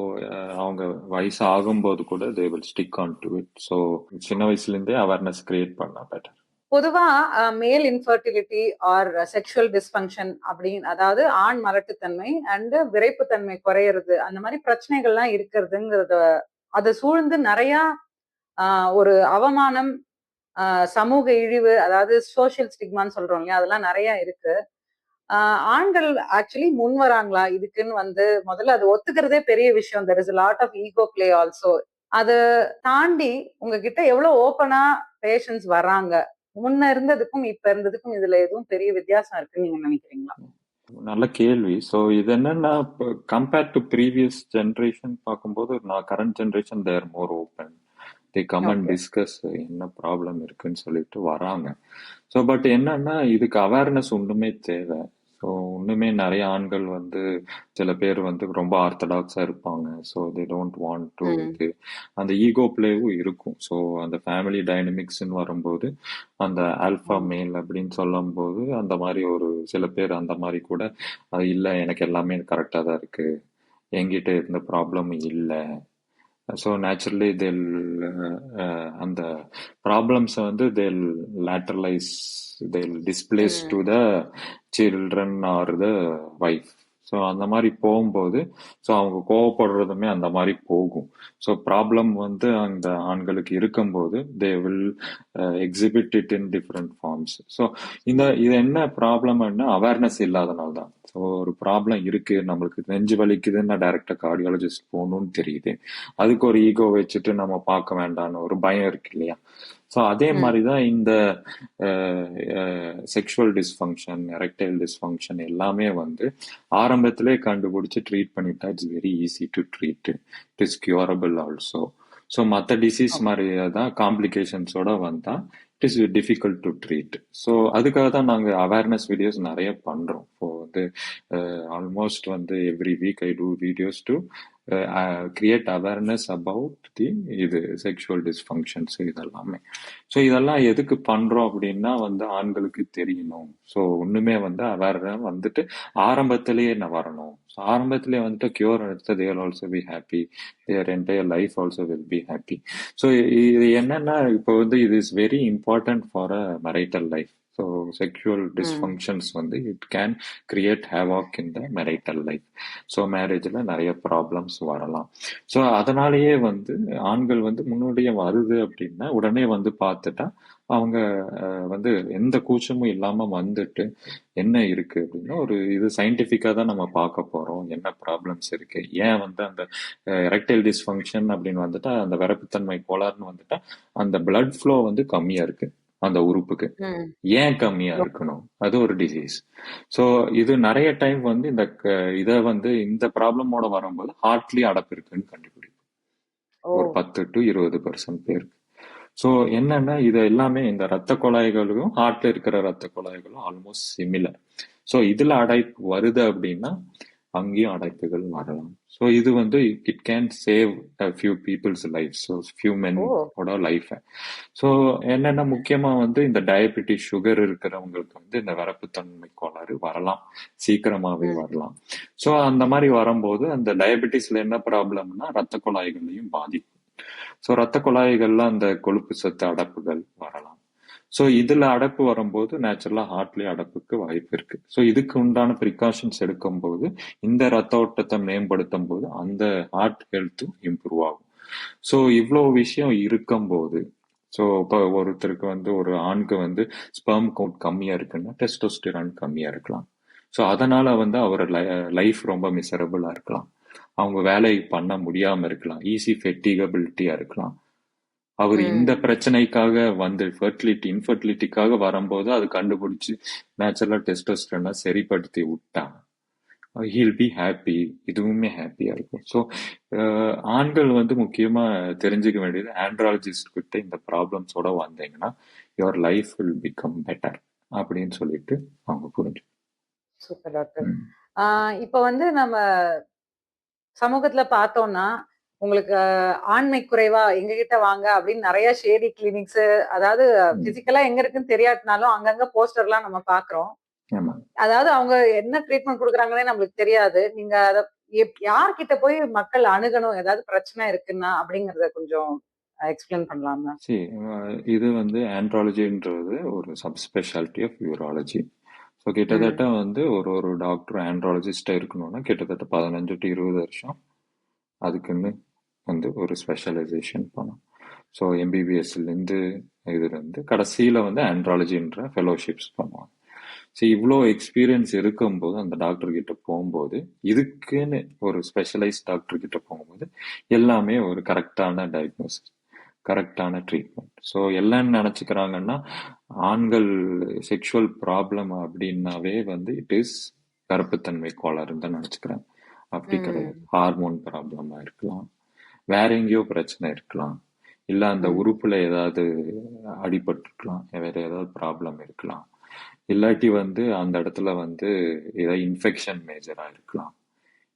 Speaker 2: அவங்க வயசு ஆகும்போது கூட they will stick on to it. So சின்ன வயசுலேருந்தே அவேர்னஸ் கிரியேட் பண்ணா பெட்டர்.
Speaker 1: பொதுவா மேல் இன்ஃபர்டிலிட்டி ஆர் செக்ஷுவல் டிஸ்ஃபங்க்ஷன் அப்படின்னு, அதாவது ஆண் மலட்டுத்தன்மை அண்ட் விரைப்புத்தன்மை குறையிறது, அந்த மாதிரி பிரச்சனைகள்லாம் இருக்கிறதுங்கிறத அதை சூழ்ந்து நிறைய ஒரு அவமானம், சமூக இழிவு, அதாவது சோஷியல் ஸ்டிக்மான்னு சொல்றோம் இல்லையா, அதெல்லாம் நிறைய இருக்கு. ஆண்கள் ஆக்சுவலி முன் வராங்களா இதுக்குன்னு வந்து முதல்ல அது ஒத்துக்கிறதே பெரிய விஷயம். There is lot of ego play also. அதை தாண்டி உங்ககிட்ட எவ்வளவு ஓப்பனா பேஷன்ஸ் வர்றாங்க? முன்ன இருந்ததுக்கும் இப்ப இருந்ததுக்கும் இதுல எதுவும் பெரிய வித்தியாசம் இருக்குன்னு நீங்க நினைக்கிறீங்களா?
Speaker 2: நல்ல கேள்வி. ஸோ இது என்னன்னா, கம்பேர்ட் டு ப்ரீவியஸ் ஜென்ரேஷன் பார்க்கும்போது நான் current generation there more open. They come and discuss என்ன ப்ராப்ளம் இருக்குன்னு சொல்லிட்டு வராங்க. ஸோ பட் என்னன்னா இதுக்கு அவேர்னஸ் ஒன்றுமே தேவை. ஸோ ஒன்றுமே நிறைய ஆண்கள் வந்து சில பேர் வந்து ரொம்ப ஆர்த்தடாக்ஸா இருப்பாங்க. So they don't want to இது அந்த ஈகோ பிளேவும் இருக்கும். ஸோ அந்த ஃபேமிலி டைனமிக்ஸ்ன்னு வரும்போது அந்த ஆல்ஃபா மேல் அப்படின்னு சொல்லும் போது அந்த மாதிரி ஒரு சில பேர் அந்த மாதிரி கூட இல்லை எனக்கு எல்லாமே கரெக்டாக தான் இருக்கு, என்கிட்ட எந்த ப்ராப்ளமும் இல்லை. ஸோ நேச்சுரலி தேல் அந்த ப்ராப்ளம்ஸை வந்து தேல் லேட்டரலைஸ், தேல் displays to the children are the wife. So அந்த மாதிரி போகும்போது ஸோ அவங்க கோவப்படுறதுமே அந்த மாதிரி போகும். ஸோ ப்ராப்ளம் வந்து அந்த ஆண்களுக்கு இருக்கும்போது they will exhibit it in different forms. So இது என்ன ப்ராப்ளம்னா அவேர்னஸ் இல்லாதனால தான். ஸோ ஒரு ப்ராப்ளம் இருக்கு, நம்மளுக்கு நெஞ்சு வலிக்குதுன்னா டைரக்டா கார்டியாலஜிஸ்ட் போகணும்னு தெரியுது, அதுக்கு ஒரு ஈகோ வச்சுட்டு நம்ம பார்க்க வேண்டாம்னு ஒரு பயம் இருக்கு இல்லையா. ஸோ அதே மாதிரிதான் இந்த செக்ஷுவல் டிஸ்ஃபங்க்ஷன், எரெக்டைல் டிஸ்ஃபங்க்ஷன் எல்லாமே வந்து ஆரம்பத்திலே கண்டுபிடிச்சு ட்ரீட் பண்ணிட்டா it's very easy to treat. It is curable also. So மற்ற டிசீஸ் மாதிரியே தான் காம்ப்ளிகேஷன்ஸோட வந்தா it is difficult to treat. So அதுக்காக தான் நாங்கள் அவேர்னஸ் வீடியோஸ் நிறைய பண்ணுறோம். இப்போ வந்து ஆல்மோஸ்ட் வந்து every week I do videos to create awareness about இது செக்ஷுவல் டிஸ்ஃபங்க்ஷன்ஸ் இதெல்லாமே. ஸோ இதெல்லாம் எதுக்கு பண்றோம் அப்படின்னா வந்து ஆண்களுக்கு தெரியணும். ஸோ ஒண்ணுமே வந்து அவேர் வந்துட்டு ஆரம்பத்திலேயே நான் வரணும். ஸோ ஆரம்பத்திலேயே வந்துட்டு கியூர் எடுத்து there also be happy, their entire life also will be happy. So இது என்னன்னா இப்போ வந்து இது is very important for a marital life. So sexual dysfunctions வந்து it can create havoc in the marital life. So மேரேஜில் நிறைய problems வரலாம். So அதனாலேயே வந்து ஆண்கள் வந்து முன்னோடியே வருது அப்படின்னா உடனே வந்து பார்த்துட்டா அவங்க வந்து எந்த கூச்சமும் இல்லாம வந்துட்டு என்ன இருக்கு அப்படின்னா ஒரு இது சயின்டிஃபிக்கா தான் நம்ம பார்க்க போறோம், என்ன ப்ராப்ளம்ஸ் இருக்கு, ஏன் வந்து அந்த எரெக்டைல் டிஸ்ஃபங்க்ஷன் அப்படின்னு வந்துட்டா அந்த விரப்புத்தன்மை கோளாறுன்னு வந்துட்டா அந்த பிளட் ஃப்ளோ வந்து கம்மியா இருக்கு அந்த உறுப்புக்கு, ஏன் கம்மியா இருக்கணும், அது ஒரு டிசீஸ். ஸோ இது நிறைய டைம் வந்து இதை வந்து இந்த ப்ராப்ளமோட வரும்போது ஹார்ட்லி அடப்பு இருக்குன்னு கண்டுபிடிக்கும் ஒரு 10 to 20% பேருக்கு. ஸோ என்னன்னா இது எல்லாமே இந்த ரத்த குழாய்களும் ஹார்ட்ல இருக்கிற ரத்த குழாய்களும் ஆல்மோஸ்ட் சிமிலர். ஸோ இதுல அடைப்பு வருது அப்படின்னா அங்கேயும் அடைப்புகள் வரலாம். ஸோ இது வந்து it can save few peoples life, so few
Speaker 1: of
Speaker 2: மெனோட லைஃபை. ஸோ என்னென்ன முக்கியமாக வந்து இந்த டயபெட்டிஸ் சுகர் இருக்கிறவங்களுக்கு வந்து இந்த வரப்புத்தன்மை கோளாறு வரலாம், சீக்கிரமாகவே
Speaker 1: ம்
Speaker 2: வரலாம். ஸோ அந்த மாதிரி வரும்போது அந்த டயபெட்டிஸ்ல என்ன ப்ராப்ளம்னா ரத்த குழாய்களையும் பாதிக்கும். ஸோ ரத்த குழாய்கள்ல அந்த கொழுப்பு சத்து அடைப்புகள் வரலாம். ஸோ இதுல அடைப்பு வரும்போது நேச்சுரலா ஹார்ட்லயே அடைப்புக்கு வாய்ப்பு இருக்கு. ஸோ இதுக்கு உண்டான ப்ரிகாஷன்ஸ் எடுக்கும்போது இந்த ரத்த ஓட்டத்தை மேம்படுத்தும் போது அந்த ஹார்ட் ஹெல்த்தும் இம்ப்ரூவ் ஆகும். ஸோ இவ்வளோ விஷயம் இருக்கும்போது ஸோ இப்போ ஒருத்தருக்கு வந்து ஒரு ஆணுக்கு வந்து ஸ்பெர்ம் கவுண்ட் கம்மியா இருக்குன்னா டெஸ்டோஸ்டிரான் கம்மியா இருக்கலாம். ஸோ அதனால வந்து அவர் லைஃப் ரொம்ப மிசரபிளா இருக்கலாம், அவங்க வேலை பண்ண முடியாம இருக்கலாம், ஈஸி ஃபெட்டிகபிலிட்டியா இருக்கலாம். அவர் இந்த
Speaker 1: ம்
Speaker 2: பிரச்சனைக்காக வந்து இன்ஃபர்டிலிட்டிக்காக வரும்போது அது கண்டுபிடிச்சு நேச்சுரலா டெஸ்டோஸ்டரோனை சரிப்படுத்தி விட்டா ஹீல் பி ஹாப்பி, இதுவுமே ஹாப்பியா இருக்கும். ஸோ ஆண்கள் வந்து முக்கியமா தெரிஞ்சுக்க வேண்டியது ஆண்ட்ராலஜிஸ்ட் கிட்ட இந்த ப்ராப்ளம்ஸோட வந்தீங்கன்னா your life will become better அப்படின்னு சொல்லிட்டு அவங்க புரிஞ்சு.
Speaker 1: Super doctor. இப்ப வந்து நம்ம சமூகத்துல பார்த்தோம்னா உங்களுக்கு ஆண்மை குறைவா எங்ககிட்ட வாங்க அப்படின்னு நிறைய ஷேடி கிளினிக்ஸ், அதாவது பிசிக்கலா எங்க இருக்குன்னு தெரியாட்டினாலும் அங்கங்க போஸ்டர்லாம் நம்ம பாக்குறோம்.
Speaker 2: ஆமா.
Speaker 1: அதாவது அவங்க என்ன ட்ரீட்மெண்ட் கொடுக்குறாங்கன்னே நம்மளுக்கு தெரியாது. நீங்க அத யார்கிட்ட போய் மக்கள் அணுகணும் ஏதாவது பிரச்சனை இருக்குன்னா அப்படிங்கறத கொஞ்சம் எக்ஸ்பிளைன் பண்ணலாமா?
Speaker 2: சரி, இது வந்து ஆண்ட்ராலஜின்றது ஒரு சப்ஸ்பெஷாலிட்டி ஆஃப் யூராலஜி. ஸோ கிட்டத்தட்ட வந்து ஒரு டாக்டர் ஆண்ட்ராலஜிஸ்டாக இருக்கணும்னா கிட்டத்தட்ட 15 to 20 வருஷம் அதுக்குன்னு வந்து ஒரு ஸ்பெஷலைசேஷன் பண்ணும். ஸோ எம்பிபிஎஸ்லேருந்து இதுலேருந்து கடைசியில் வந்து ஆண்ட்ராலஜின்ற ஃபெலோஷிப்ஸ் பண்ணுவாங்க. ஸோ இவ்வளோ எக்ஸ்பீரியன்ஸ் இருக்கும்போது அந்த டாக்டர் கிட்ட போகும்போது இதுக்குன்னு ஒரு ஸ்பெஷலைஸ்ட் டாக்டர் கிட்ட போகும்போது எல்லாமே ஒரு கரெக்டான டயக்னோசிஸ், கரெக்டான ட்ரீட்மெண்ட். ஸோ எல்லாம் நினச்சிக்கிறாங்கன்னா ஆண்கள் செக்ஷுவல் ப்ராப்ளம் அப்படின்னாவே வந்து இட் இஸ் கருப்புத்தன்மை கோளாறுன்னு தான் நினச்சிக்கிறாங்க. அப்படி கிடையாது. ஹார்மோன் ப்ராப்ளமாக இருக்கலாம், வேற எங்கேயோ பிரச்சனை இருக்கலாம், இல்லை அந்த உறுப்புல ஏதாவது அடிபட்டிருக்கலாம், வேற ஏதாவது ப்ராப்ளம் இருக்கலாம், இல்லாட்டி வந்து அந்த இடத்துல வந்து ஏதாவது இன்ஃபெக்ஷன் மேஜரா இருக்கலாம்,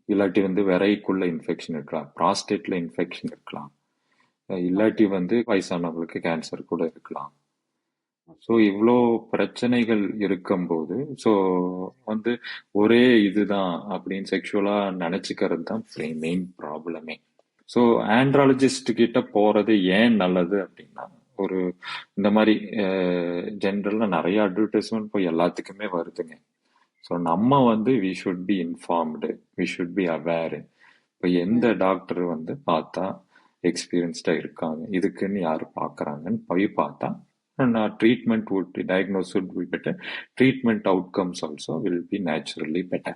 Speaker 2: இல்லாட்டி வந்து விரைக்குள்ள இன்ஃபெக்ஷன் இருக்கலாம், ப்ராஸ்டேட்ல இன்ஃபெக்ஷன் இருக்கலாம், இல்லாட்டி வந்து வயசானவங்களுக்கு கேன்சர் கூட இருக்கலாம். ஸோ இவ்வளோ பிரச்சனைகள் இருக்கும்போது ஸோ வந்து ஒரே இதுதான் அப்படின்னு செக்ஷுவலா நினைச்சுக்கிறது தான் மெயின் ப்ராப்ளமே. ஸோ ஆண்ட்ராலஜிஸ்ட் கிட்ட போறது ஏன் நல்லது அப்படின்னா ஒரு இந்த மாதிரி ஜென்ரலாக நிறைய அட்வர்டைஸ்மெண்ட் போய் எல்லாத்துக்குமே வருதுங்க. ஸோ நம்ம வந்து we should be informed, we should be aware. இப்போ எந்த டாக்டர் வந்து பார்த்தா எக்ஸ்பீரியன்ஸ்டாக இருக்காங்க, இதுக்குன்னு யார் பார்க்குறாங்கன்னு போய் பார்த்தா treatment would be diagnosis would be better, treatment outcomes also will be naturally better.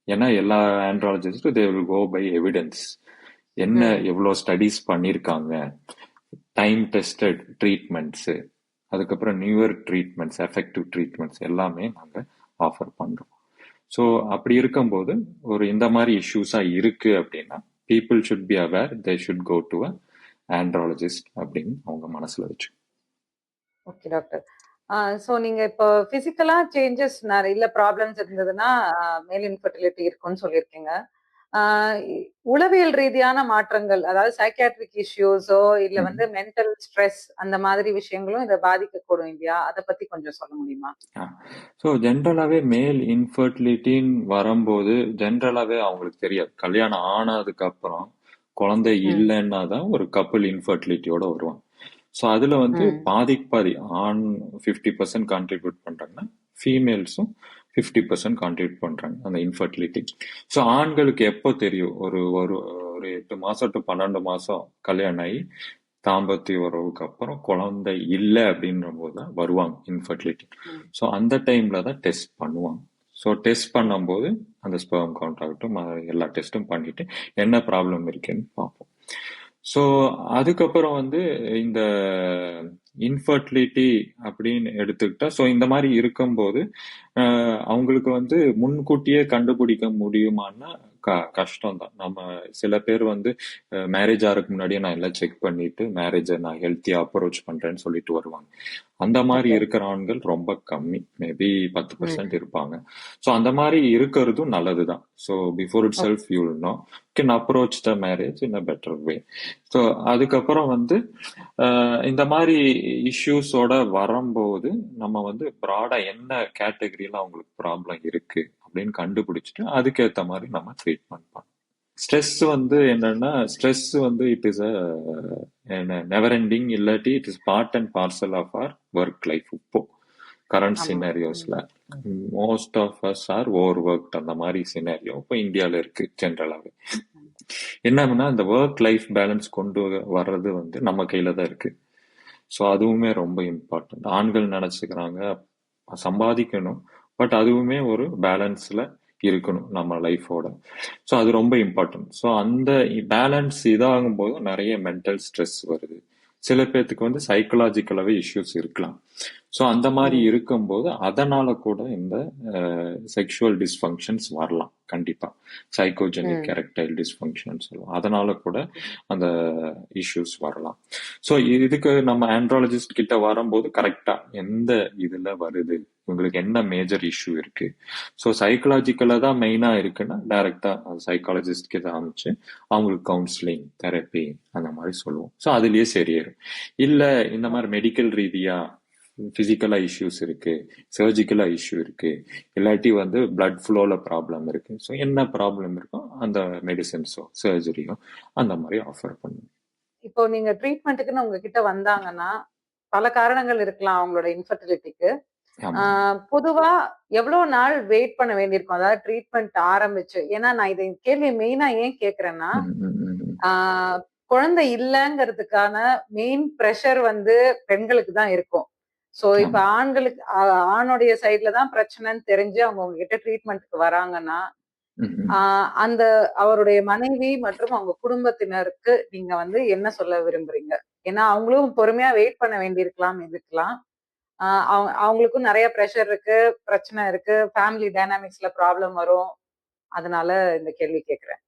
Speaker 2: ஏன்னா எல்லா ஆண்ட்ராலஜிஸ்டும் they will go by evidence, என்ன எவ்வளோ ஸ்டடீஸ் பண்ணியிருக்காங்க, டைம் டெஸ்டட் ட்ரீட்மெண்ட்ஸு, அதுக்கப்புறம் நியூவர் ட்ரீட்மெண்ட்ஸ், எஃபெக்டிவ் ட்ரீட்மெண்ட்ஸ் எல்லாமே நாங்கள் ஆஃபர் பண்ணுறோம். ஸோ அப்படி இருக்கும்போது ஒரு இந்த மாதிரி இஷ்யூஸாக இருக்கு அப்படின்னா people should be aware, they should go to a andrologist அப்படின்னு அவங்க மனசில் வச்சு.
Speaker 1: Okay doctor. ஸோ நீங்க இப்போ பிசிக்கலா சேஞ்சஸ் இல்ல ப்ராப்ளம்ஸ் இருந்ததுன்னா மேல் இன்ஃபர்டிலிட்டி இருக்கும்னு சொல்லியிருக்கீங்க. உளவியல் ரீதியான மாற்றங்கள், அதாவது சைக்கியாட்ரிக் இஷ்யூஸோ இல்ல வந்து மென்டல் ஸ்ட்ரெஸ் அந்த மாதிரி விஷயங்களும் இதை பாதிக்கக்கூடும் இல்லையா? அதை பத்தி கொஞ்சம் சொல்ல முடியுமா?
Speaker 2: ஸோ ஜென்ரலாகவே மேல் இன்ஃபர்டிலிட்டின்னு வரும்போது ஜென்ரலாகவே அவங்களுக்கு தெரியாது. கல்யாணம் ஆனதுக்கு அப்புறம் குழந்தை இல்லைன்னா தான் ஒரு கப்புள் இன்ஃபர்டிலிட்டியோட வருவாங்க. ஸோ அதில் வந்து பாதி ஆண் 50% கான்ட்ரிபியூட் பண்ணுறாங்கன்னா ஃபீமேல்ஸும் 50% கான்ட்ரிபியூட் பண்ணுறாங்க அந்த இன்ஃபர்டிலிட்டி. ஸோ ஆண்களுக்கு எப்போ தெரியும், ஒரு ஒரு 8 மாதம் டு 12 மாதம் கல்யாணம் ஆகி தாம்பத்திய உறவுக்கு அப்புறம் குழந்தை இல்லை அப்படின்ற போது தான் வருவாங்க இன்ஃபர்டிலிட்டி. ஸோ அந்த டைம்ல தான் டெஸ்ட் பண்ணுவாங்க. ஸோ டெஸ்ட் பண்ணும்போது அந்த ஸ்பெர்ம் கவுண்ட் ஆகட்டும் எல்லா டெஸ்ட்டும் பண்ணிட்டு என்ன ப்ராப்ளம் இருக்குன்னு பார்ப்போம். ஸோ அதுக்கப்புறம் வந்து இந்த இன்ஃபர்டிலிட்டி அப்படின்னு எடுத்துக்கிட்டா ஸோ இந்த மாதிரி இருக்கும்போது அவங்களுக்கு வந்து முன்கூட்டியே கண்டுபிடிக்க முடியுமான்னா கஷ்டம் தான். நம்ம சில பேர் வந்து மேரேஜ் ஆகிறதுக்கு முன்னாடியே நான் எல்லாம் செக் பண்ணிட்டு மேரேஜை நான் ஹெல்த்தியா அப்ரோச் பண்றேன்னு சொல்லிட்டு வருவாங்க. அந்த மாதிரி
Speaker 1: ஓகே.
Speaker 2: இருக்கிற ஆண்கள் ரொம்ப கம்மி, மேபி 10% இருப்பாங்க. ஸோ அந்த மாதிரி இருக்கிறதும் நல்லதுதான். So before it
Speaker 1: okay.
Speaker 2: Self you will know can approach the marriage in a better way. So அதுக்கப்புறம் வந்து இந்த மாதிரி இஷ்யூஸோட வரும்போது நம்ம வந்து ப்ராடா என்ன கேட்டகரியில அவங்களுக்கு ப்ராப்ளம் இருக்கு அப்படின்னு கண்டுபிடிச்சிட்டு அதுக்கேற்ற மாதிரி நம்ம ட்ரீட்மெண்ட் பண்ணணும். ஸ்ட்ரெஸ் வந்து என்னன்னா, ஸ்ட்ரெஸ் வந்து it is a never ending, இல்லாட்டி it is part and parcel of our work life. இப்போ கரண்ட்
Speaker 1: ஆமா.
Speaker 2: சினாரியோஸ்ல most of us are over work. அந்த மாதிரி சினாரியோ இப்போ இந்தியாவில் இருக்கு ஜென்ரலாகவே. என்னன்னா இந்த ஒர்க் லைஃப் பேலன்ஸ் கொண்டு வர்றது வந்து நம்ம கையில தான் இருக்கு. ஸோ அதுவுமே ரொம்ப இம்பார்ட்டன்ட். ஆண்கள் நினைச்சுக்கிறாங்க சம்பாதிக்கணும், பட் அதுவுமே ஒரு பேலன்ஸ்ல இருக்கணும் நம்ம லைஃபோட. ஸோ அது ரொம்ப இம்பார்ட்டன்ட். ஸோ அந்த பேலன்ஸ் இதாகும் போது நிறைய மென்டல் ஸ்ட்ரெஸ் வருது. சில பேர்த்துக்கு வந்து சைக்கலாஜிக்கலாவே இஷ்யூஸ் இருக்கலாம். ஸோ அந்த மாதிரி இருக்கும்போது அதனால கூட இந்த செக்ஷுவல் டிஸ்ஃபங்க்ஷன்ஸ் வரலாம். கண்டிப்பா சைக்கோஜெனிக் எரெக்டைல் டிஸ்ஃபங்க்ஷன் சொல்லுவோம். அதனால கூட அந்த இஷ்யூஸ் வரலாம். ஸோ இதுக்கு நம்ம ஆண்ட்ராலஜிஸ்ட் கிட்ட வரும்போது கரெக்டா எந்த இதுல வருது, உங்களுக்கு என்ன மேஜர் இஷ்யூ இருக்கு. ஸோ சைக்கலாஜிக்கலா தான் மெயினா இருக்குன்னா டைரக்டா சைக்காலஜிஸ்ட் கிட்ட அமைச்சு அவங்களுக்கு கவுன்சிலிங், தெரப்பி அந்த மாதிரி சொல்லுவோம். ஸோ அதுலயே சரியாயிரும். இல்ல இந்த மாதிரி மெடிக்கல் ரீதியா பிசிக்கலா இஷ்யூஸ் இருக்கு, சர்ஜிக்கலா இஷ்யூ இருக்கு, இல்லாட்டி வந்து பிளட் ஃப்ளோல ப்ராப்ளம் இருக்கு. ஸோ என்ன ப்ராப்ளம் இருக்கோ அந்த மெடிசன்ஸோ சர்ஜரியோ அந்த மாதிரி ஆஃபர் பண்ணுவோம்.
Speaker 1: இப்போ நீங்க ட்ரீட்மெண்ட்டுக்குன்னு உங்ககிட்ட வந்தாங்கன்னா, பல காரணங்கள் இருக்கலாம் அவங்களோட இன்ஃபர்டிலிட்டிக்கு.
Speaker 2: ஆமா.
Speaker 1: பொதுவா எவ்வளவு நாள் வெயிட் பண்ண வேண்டியிருக்கும்? அதாவது ட்ரீட்மெண்ட் ஆரம்பிச்சு. ஏன்னா நான் இத கேள்வி மெயினா ஏன் கேட்கிறேன்னா,
Speaker 2: ம், ம், ம், ம்.
Speaker 1: ஆ குழந்தை இல்லங்கிறதுக்கான மெயின் பிரஷர் வந்து பெண்களுக்கு தான் இருக்கும். சோ இப்ப
Speaker 2: ஆமா.
Speaker 1: ஆண்களுக்கு ஆணுடைய சைடுல தான் பிரச்சனைன்னு தெரிஞ்சு அவங்க உங்ககிட்ட ட்ரீட்மெண்ட்க்கு வராங்கன்னா,
Speaker 2: ம், ம்.
Speaker 1: அந்த அவருடைய மனைவி மற்றும் அவங்க குடும்பத்தினருக்கு நீங்க வந்து என்ன சொல்ல விரும்புறீங்க? ஏன்னா அவங்களும் பொறுமையா வெயிட் பண்ண வேண்டியிருக்கலாம் இதுக்கெல்லாம். அவங்களுக்கும் நெறைய பிரஷர் இருக்கு, பிரச்சனை இருக்கு, ஃபேமிலி டைனாமிக்ஸ்ல ப்ராப்ளம் வரும். அதனால இந்த கேள்வி கேட்கிறேன்.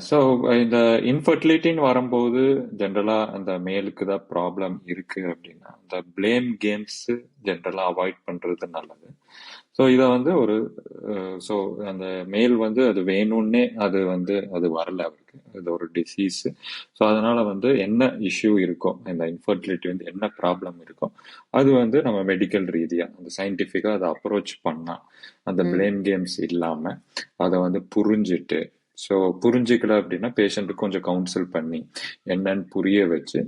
Speaker 2: ஸோ இந்த இன்ஃபர்டிலிட்டின்னு வரும்போது ஜென்ரலா அந்த மேலுக்கு தான் ப்ராப்ளம் இருக்கு அப்படின்னா அந்த பிளேம் கேம்ஸ் ஜென்ரலா அவாய்ட் பண்றது நல்லது. ஸோ இதை வந்து ஒரு ஸோ அந்த மேல் வந்து அது வேணும்னே அது வந்து அது வரல அவருக்கு, இது ஒரு டிசீஸ். ஸோ அதனால வந்து என்ன இஷ்யூ இருக்கோ, இந்த இன்ஃபர்டிலிட்டி வந்து என்ன ப்ராப்ளம் இருக்கோ அது வந்து நம்ம மெடிக்கல் ரீதியா அந்த சயின்டிஃபிக்கா அதை அப்ரோச் பண்ணா அந்த பிளேம் கேம்ஸ் இல்லாம அதை வந்து புரிஞ்சுட்டு, ஸோ புரிஞ்சுக்கல அப்படின்னா பேஷண்ட்டுக்கு கொஞ்சம் கவுன்சில் பண்ணி என்னன்னு புரிய வச்சு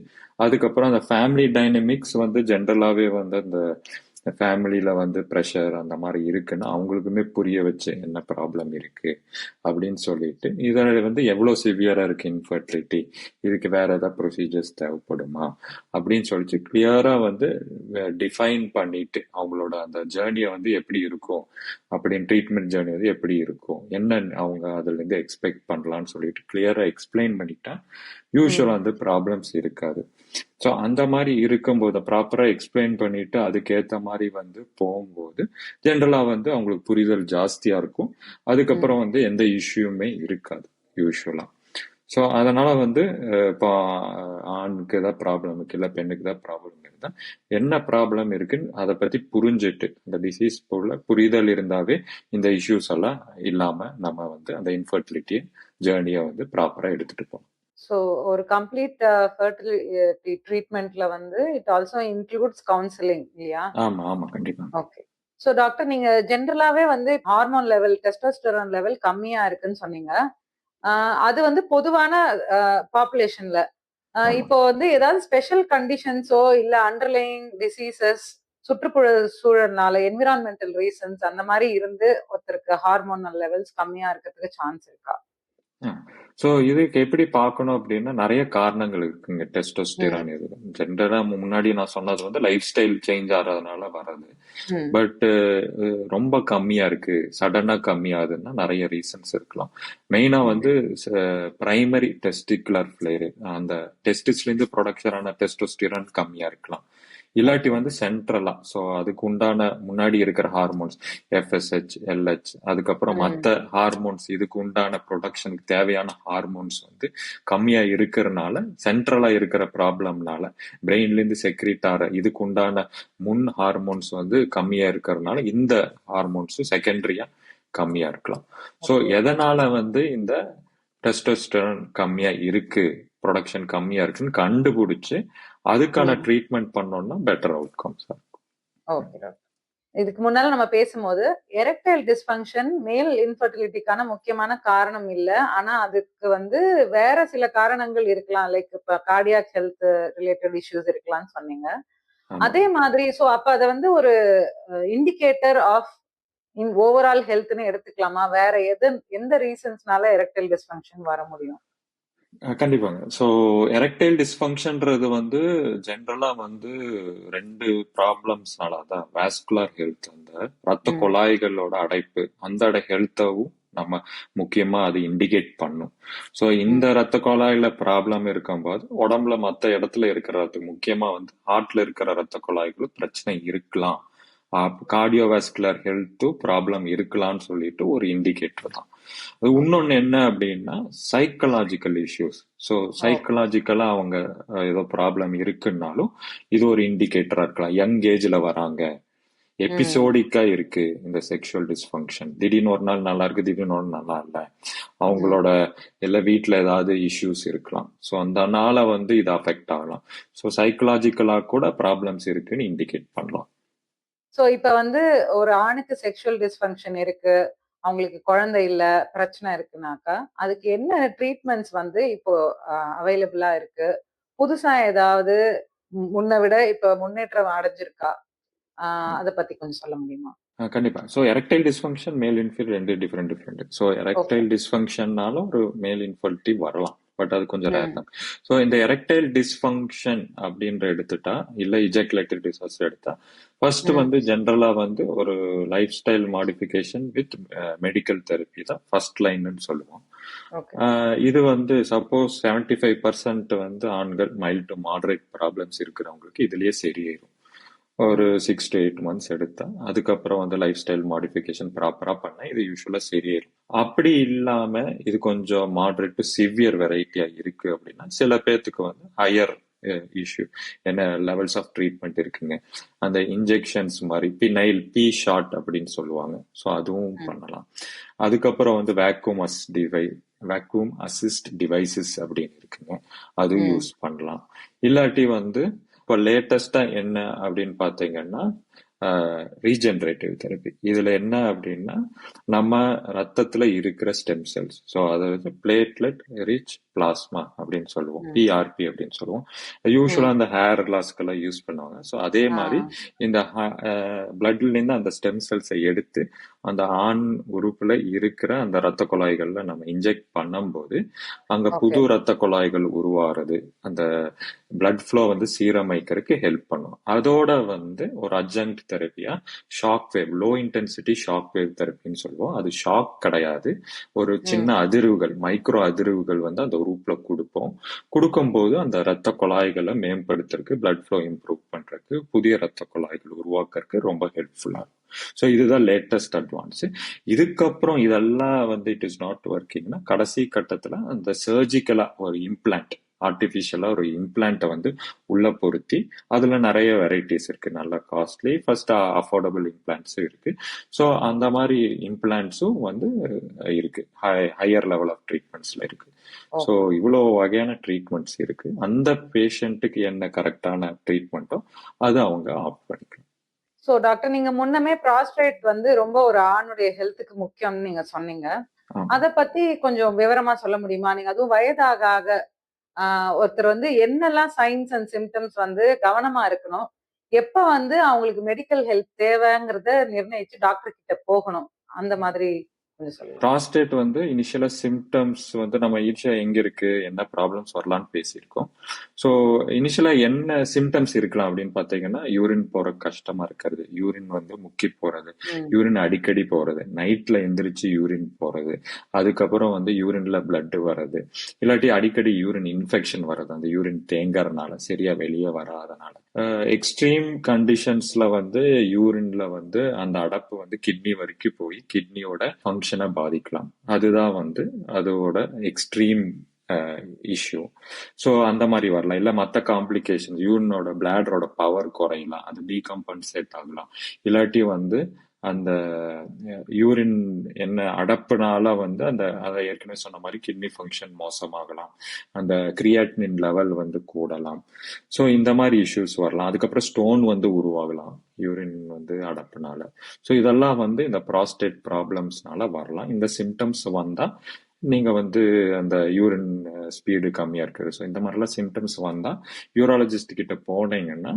Speaker 2: அதுக்கப்புறம் அந்த ஃபேமிலி டைனமிக்ஸ் வந்து ஜென்ரலாகவே வந்து அந்த ஃபேமிலியில வந்து ப்ரெஷர் அந்த மாதிரி இருக்குன்னா அவங்களுக்குமே புரிய வச்சு என்ன ப்ராப்ளம் இருக்கு அப்படின்னு சொல்லிட்டு இதில் வந்து எவ்வளோ சிவியரா இருக்கு இன்ஃபர்டிலிட்டி, இதுக்கு வேற ஏதாவது ப்ரொசீஜர்ஸ் தேவைப்படுமா அப்படின்னு சொல்லிட்டு கிளியரா வந்து டிஃபைன் பண்ணிட்டு அவங்களோட அந்த ஜேர்னியை வந்து எப்படி இருக்கும் அப்படின்னு, ட்ரீட்மெண்ட் ஜேர்னி வந்து எப்படி இருக்கும், என்ன அவங்க அதுல இருந்து எக்ஸ்பெக்ட் பண்ணலாம்னு சொல்லிட்டு கிளியரா எக்ஸ்பிளைன் பண்ணிட்டா யூஸ்வலா வந்து ப்ராப்ளம்ஸ் இருக்காது. ஸோ அந்த மாதிரி இருக்கும்போது ப்ராப்பரா எக்ஸ்பிளைன் பண்ணிட்டு அதுக்கேற்ற மாதிரி வந்து போகும்போது ஜென்ரலா வந்து அவங்களுக்கு புரிதல் ஜாஸ்தியா இருக்கும். அதுக்கப்புறம் வந்து எந்த இஷ்யூமே இருக்காது யூஸ்வலா. ஸோ அதனால வந்து இப்போ ஆணுக்கு ஏதாவது ப்ராப்ளம் இருக்கு, இல்லை பெண்ணுக்கு ஏதாவது ப்ராப்ளம் இருந்தா என்ன ப்ராப்ளம் இருக்குன்னு அதை பத்தி புரிஞ்சுட்டு இந்த டிசீஸ் போல புரிதல் இருந்தாவே இந்த இஷ்யூஸ் எல்லாம் இல்லாம நம்ம வந்து அந்த இன்ஃபர்டிலிட்டி ஜேர்னியை வந்து ப்ராப்பரா எடுத்துட்டு போகணும்.
Speaker 1: ஸோ ஒரு கம்ப்ளீட் ஃபெர்டிலிட்டி ட்ரீட்மெண்ட்ல வந்து இட் ஆல்சோ இன்க்ளூட்ஸ் கவுன்சிலிங் இல்லையா?
Speaker 2: ஆமா ஆமா கண்டிப்பா.
Speaker 1: ஓகே. ஸோ டாக்டர் நீங்க ஜென்ரலாவே வந்து ஹார்மோன் லெவல், டெஸ்டோஸ்டெரான் லெவல் கம்மியா இருக்குன்னு சொன்னீங்க. அது வந்து பொதுவான பாப்புலேஷன்ல.
Speaker 2: ஆமா.
Speaker 1: இப்போ வந்து ஏதாவது ஸ்பெஷல் கண்டிஷன்ஸோ இல்ல அண்டர்லையிங் டிசீசஸ் சுற்றுப்புற சூழல்னால என்விரான்மெண்டல் ரீசன்ஸ் அந்த மாதிரி இருந்து ஒருத்தருக்கு ஹார்மோனல் லெவல்ஸ் கம்மியா இருக்கிறதுக்கு சான்ஸ் இருக்கா?
Speaker 2: ஸோ இதுக்கு எப்படி பார்க்கணும் அப்படின்னா நிறைய காரணங்கள் இருக்குங்க.
Speaker 1: ம்.
Speaker 2: டெஸ்டோஸ்டிரான் இது ஜென்ரலா முன்னாடி நான் சொன்னது வந்து லைஃப் ஸ்டைல் சேஞ்ச் ஆகிறதுனால வர்றது.
Speaker 1: ம்.
Speaker 2: பட் ரொம்ப கம்மியா இருக்கு, சடனா கம்மியாகுதுன்னா நிறைய ரீசன்ஸ் இருக்கலாம். மெயினா வந்து பிரைமரி டெஸ்டிகுலர் ஃபிளேர், அந்த டெஸ்டிஸ்ல இருந்து ப்ரொடக்ஷன் ஆன டெஸ்டோஸ்டிரான் கம்மியா இருக்கலாம். இல்லாட்டி வந்து சென்ட்ரலா. ஸோ அதுக்கு உண்டான முன்னாடி இருக்கிற ஹார்மோன்ஸ் FSH, LH, அதுக்கப்புறம் மற்ற ஹார்மோன்ஸ் இதுக்கு உண்டான ப்ரொடக்ஷனுக்கு தேவையான ஹார்மோன்ஸ் வந்து கம்மியா இருக்கிறதுனால, சென்ட்ரலா இருக்கிற ப்ராப்ளம்னால, பிரெயின்ல இருந்து செக்ரீட் ஆகிற இதுக்கு உண்டான முன் ஹார்மோன்ஸ் வந்து கம்மியா இருக்கிறதுனால இந்த ஹார்மோன்ஸும் செகண்டரியா கம்மியா இருக்கலாம். ஸோ எதனால வந்து இந்த டெஸ்டோஸ்டெரான் கம்மியா இருக்கு, ப்ரொடக்ஷன் கம்மியா இருக்குன்னு கண்டுபிடிச்சு அதுக்கான ட்ரீட்மெண்ட் பண்ணோம்னா பெட்டர் அவுட்கம்ஸ்.
Speaker 1: Okay doctor. இதுக்கு முன்னால நம்ம பேசும்போது எரெக்டைல் டிஸ்ஃபங்க்ஷன் மேல் இன்ஃபர்டிலிட்டிக்கான முக்கியமான காரணம் இல்ல. ஆனா அதுக்கு வந்து வேற சில காரணங்கள் இருக்கலாம். லைக் இப்ப கார்டியாக் ஹெல்த் ரிலேட்டட் இஷ்யூஸ் இருக்கலாம்னு சொன்னீங்க. அதே மாதிரி சோ அப்ப அத வந்து ஒரு இண்டிகேட்டர் ஆஃப் ஓவரால் ஹெல்த்னு எடுத்துக்கலாமா? வேற எந்த ரீசன்ஸ்னால எரெக்டைல் டிஸ்ஃபங்க்ஷன் வர முடியும்?
Speaker 2: கண்டிப்பாங்க. ஸோ எரெக்டைல் டிஸ்ஃபங்க்ஷன்றது வந்து ஜென்ரலா வந்து 2 ப்ராப்ளம்ஸ்னால, அதான் வாஸ்குலர் ஹெல்த், அந்த ரத்த குழாய்களோட அடைப்பு, அந்த ஹெல்த்தவும் நம்ம முக்கியமா அது இண்டிகேட் பண்ணும். ஸோ இந்த ரத்த குழாயில ப்ராப்ளம் இருக்கும்போது உடம்புல மற்ற இடத்துல இருக்கிற முக்கியமா வந்து ஹார்ட்ல இருக்கிற ரத்த குழாய்களும் பிரச்சனை இருக்கலாம், கார்டியோவாஸ்குலர் ஹெல்த்தும் ப்ராப்ளம் இருக்கலாம்னு சொல்லிட்டு ஒரு இண்டிகேட்டர் தான். இன்னொன்னு என்ன அப்படின்னா சைக்கலாஜிக்கல் இஷ்யூஸ். ஸோ சைக்கலாஜிக்கலா அவங்க ஏதோ ப்ராப்ளம் இருக்குன்னாலும் இது ஒரு இண்டிகேட்டரா இருக்கலாம். யங் ஏஜ்ல வராங்க, எபிசோடிக்கா இருக்கு இந்த செக்ஷுவல் டிஸ்ஃபங்க்ஷன், திடீர்னு ஒரு நாள் நல்லா இருக்கு, திடீர்னு ஒரு நல்லா இல்ல, அவங்களோட எல்லா வீட்டுல ஏதாவது இஷ்யூஸ் இருக்கலாம். ஸோ அதனால வந்து இது அஃபெக்ட் ஆகலாம். ஸோ சைக்கலாஜிக்கலா கூட ப்ராப்ளம்ஸ் இருக்குன்னு இண்டிகேட் பண்ணலாம்.
Speaker 1: சோ இப்ப வந்து ஒரு ஆணுக்கு செக்ஷுவல் டிஸ்ஃபங்க்ஷன் இருக்கு, அவங்களுக்கு குழந்தை இல்ல, பிரச்சனை இருக்குனாக்கா அதுக்கு என்ன ட்ரீட்மெண்ட்ஸ் வந்து இப்போ அவைலபிளா இருக்கு? புதுசா ஏதாவது முன்ன விட இப்ப முன்னேற்றம் அடைஞ்சிருக்கா? அத பத்தி கொஞ்சம் சொல்ல முடியுமா?
Speaker 2: கண்டிப்பா. ஸோ எரெக்டைல் டிஸ்ஃபங்க்ஷன், மேல் இன்ஃபீரியர் 2 டிஃப்ரெண்ட். ஸோ எரெக்டைல் டிஸ்ஃபங்க்ஷன்னாலும் ஒரு மேல் இன்ஃபர்டிலிட்டி வரலாம், பட் அது கொஞ்சம் ரேர் தான். ஸோ இந்த எரெக்டைல் டிஸ்ஃபங்க்ஷன் அப்படின்ற எடுத்துட்டா, இல்ல இஜாகுலேட்டரி டிசாஸ்டர் எடுத்தா, ஃபர்ஸ்ட் வந்து ஜென்ரலா வந்து ஒரு life style modification with medical therapy தான் ஃபர்ஸ்ட் லைன்னு சொல்லுவோம். இது வந்து சப்போஸ் 75% வந்து ஆண்கள் மைல்ட் டு மாடரேட் ப்ராப்ளம்ஸ் இருக்கிறவங்களுக்கு இதுலயே சரியாயிரும். ஒரு 6 to 8 months எடுத்தா அதுக்கப்புறம் வந்து லைஃப் ஸ்டைல் மாடிஃபிகேஷன் ப்ராப்பரா பண்ண இது யூஸ்வலா சரியாயிரும். அப்படி இல்லாம இது கொஞ்சம் மாடரேட் டு சிவியர் வெரைட்டியா இருக்கு அப்படின்னா சில பேர்த்துக்கு வந்து ஹையர் இஷ்யூ என்ன லெவல்ஸ் ஆஃப் ட்ரீட்மெண்ட் இருக்குங்க. அந்த இன்ஜெக்ஷன்ஸ் மாதிரி பி ஷாட் அப்படின்னு சொல்லுவாங்க. ஸோ அதுவும் பண்ணலாம். அதுக்கப்புறம் வந்து வேக்யூம் அசிஸ்ட் டிவைசஸ் அப்படின்னு இருக்குங்க, அதுவும் யூஸ் பண்ணலாம். இல்லாட்டி வந்து இப்போ லேட்டஸ்டா என்ன அப்படின்னு பாத்தீங்கன்னா ரீஜெனரேட்டிவ் தெரப்பி. இதுல என்ன அப்படின்னா நம்ம ரத்தத்துல இருக்கிற ஸ்டெம் செல்ஸ், ஸோ அதாவது பிளேட்லெட் ரிச் பிளாஸ்மா அப்படின்னு சொல்லுவோம், PRP அப்படின்னு சொல்லுவோம். யூஸ்வலா அந்த ஹேர் லாஸ்க்கெல்லாம் யூஸ் பண்ணுவாங்க. ஸோ அதே மாதிரி இந்த பிளட்ல இருந்து அந்த ஸ்டெம் செல்ஸை எடுத்து அந்த ஆண் உறுப்புல இருக்கிற அந்த ரத்த குழாய்கள்ல நம்ம இன்ஜெக்ட் பண்ணும்போது அங்க புது ரத்த குழாய்கள் உருவாகிறது, அந்த பிளட் ஃப்ளோ வந்து சீரமைக்கிறதுக்கு ஹெல்ப் பண்ணும். அதோட வந்து ஒரு அட்ஜங்க்ட் தெரப்பியா shock wave, low intensity shock wave தெரப்பின்னு சொல்லுவோம். அது ஷாக் கிடையாது, ஒரு சின்ன அதிர்வுகள், மைக்ரோ அதிர்வுகள் வந்து அந்த உறுப்புல கொடுக்கும்போது அந்த ரத்த குழாய்களை மேம்படுத்துறதுக்கு, பிளட் ஃப்ளோ இம்ப்ரூவ் பண்றதுக்கு, புதிய ரத்த குழாய்கள் உருவாக்குறதுக்கு ரொம்ப ஹெல்ப்ஃபுல்லா இருக்கும். ஸோ இதுதான் லேட்டஸ்ட் அட்வான்ஸ். இதுக்கப்புறம் இதெல்லாம் வந்து இட் இஸ் நாட் ஒர்க்கிங்னா கடைசி கட்டத்துல அந்த சர்ஜிக்கலா ஒரு இம்ப்ளான்ட், ஆர்டிபிஷியலா ஒரு இம்ப்ளான்ட்டை வந்து உள்ள பொருத்தி, அதுல நிறைய வெரைட்டிஸ் இருக்கு, நல்ல காஸ்ட்லி, ஃபர்ஸ்ட் அஃபோர்டபுள் இம்ப்ளான்ட்ஸும் இருக்கு. ஸோ அந்த மாதிரி இம்ப்ளான்ட்ஸும் வந்து இருக்கு, ஹையர் லெவல் ஆஃப் ட்ரீட்மெண்ட்ஸ்ல இருக்கு. ஸோ இவ்வளோ வகையான ட்ரீட்மெண்ட்ஸ் இருக்கு. அந்த பேஷண்ட்டுக்கு என்ன கரெக்டான ட்ரீட்மெண்ட்டோ அது அவங்க ஆப்ட் பண்ணிக்கலாம்.
Speaker 1: சோ டாக்டர், நீங்க முன்னமே ப்ராஸ்டேட் வந்து ரொம்ப ஒரு ஆணுடைய ஹெல்த்துக்கு முக்கியம்னு நீங்க சொன்னீங்க. அத பத்தி கொஞ்சம் விவரமா சொல்ல முடியுமா? நீங்க அதுவும் வயதாக ஆக ஒருத்தர் வந்து என்னெல்லாம் சைன்ஸ் அண்ட் சிம்டம்ஸ் வந்து கவனமா இருக்கணும், எப்ப வந்து அவங்களுக்கு மெடிக்கல் ஹெல்ப் தேவைங்கிறத நிர்ணயிச்சு டாக்டர் கிட்ட போகணும், அந்த மாதிரி கொஞ்சம் சொல்லுங்க.
Speaker 2: ப்ராஸ்டேட் வந்து இனிஷியலா சிம்டம்ஸ் வந்து நம்ம ஈஸியா எங்க இருக்கு, என்ன ப்ராப்ளம்ஸ் வரலாம்னு பேசியிருக்கோம். ஸோ இனிஷியலா என்ன சிம்டம்ஸ் இருக்கலாம் அப்படின்னு பாத்தீங்கன்னா, யூரின் போற கஷ்டமா இருக்கிறது, யூரின் வந்து முக்கி போறது, யூரின் அடிக்கடி போறது, நைட்ல எந்திரிச்சு யூரின் போறது, அதுக்கப்புறம் வந்து யூரின்ல பிளட் வர்றது, இல்லாட்டி அடிக்கடி யூரின் இன்ஃபெக்ஷன் வர்றது, அந்த யூரின் தேங்கறதுனால சரியா வெளியே வராதனால, எக்ஸ்ட்ரீம் கண்டிஷன்ஸ்ல வந்து யூரின்ல வந்து அந்த அடப்பு வந்து கிட்னி வரைக்கும் போய் கிட்னியோட ஃபங்க்ஷனை பாதிக்கலாம். அதுதான் வந்து அதோட எக்ஸ்ட்ரீம் இஷ்யூ. ஸோ அந்த மாதிரி வரலாம். இல்லை மற்ற காம்ப்ளிகேஷன் யூரினோட பிளாடரோட பவர் குறையலாம், அது டீகம்பன்சேட் ஆகலாம். இல்லாட்டி வந்து அந்த யூரின் என்ன அடப்புனால வந்து அந்த அதை ஏற்கனவே சொன்ன மாதிரி கிட்னி ஃபங்க்ஷன் மோசமாகலாம், அந்த கிரியாட்டினின் லெவல் வந்து கூடலாம். ஸோ இந்த மாதிரி இஷ்யூஸ் வரலாம். அதுக்கப்புறம் ஸ்டோன் வந்து உருவாகலாம் யூரின் வந்து அடப்புனால. ஸோ இதெல்லாம் வந்து இந்த ப்ராஸ்டேட் ப்ராப்ளம்ஸ்னால வரலாம். இந்த சிம்டம்ஸ் வந்தா நீங்க வந்து அந்த யூரின் ஸ்பீடு கம்மியா இருக்குது, ஸோ இந்த மாதிரிலாம் சிம்டம்ஸ் வந்தா யூராலஜிஸ்ட் கிட்ட போனீங்கன்னா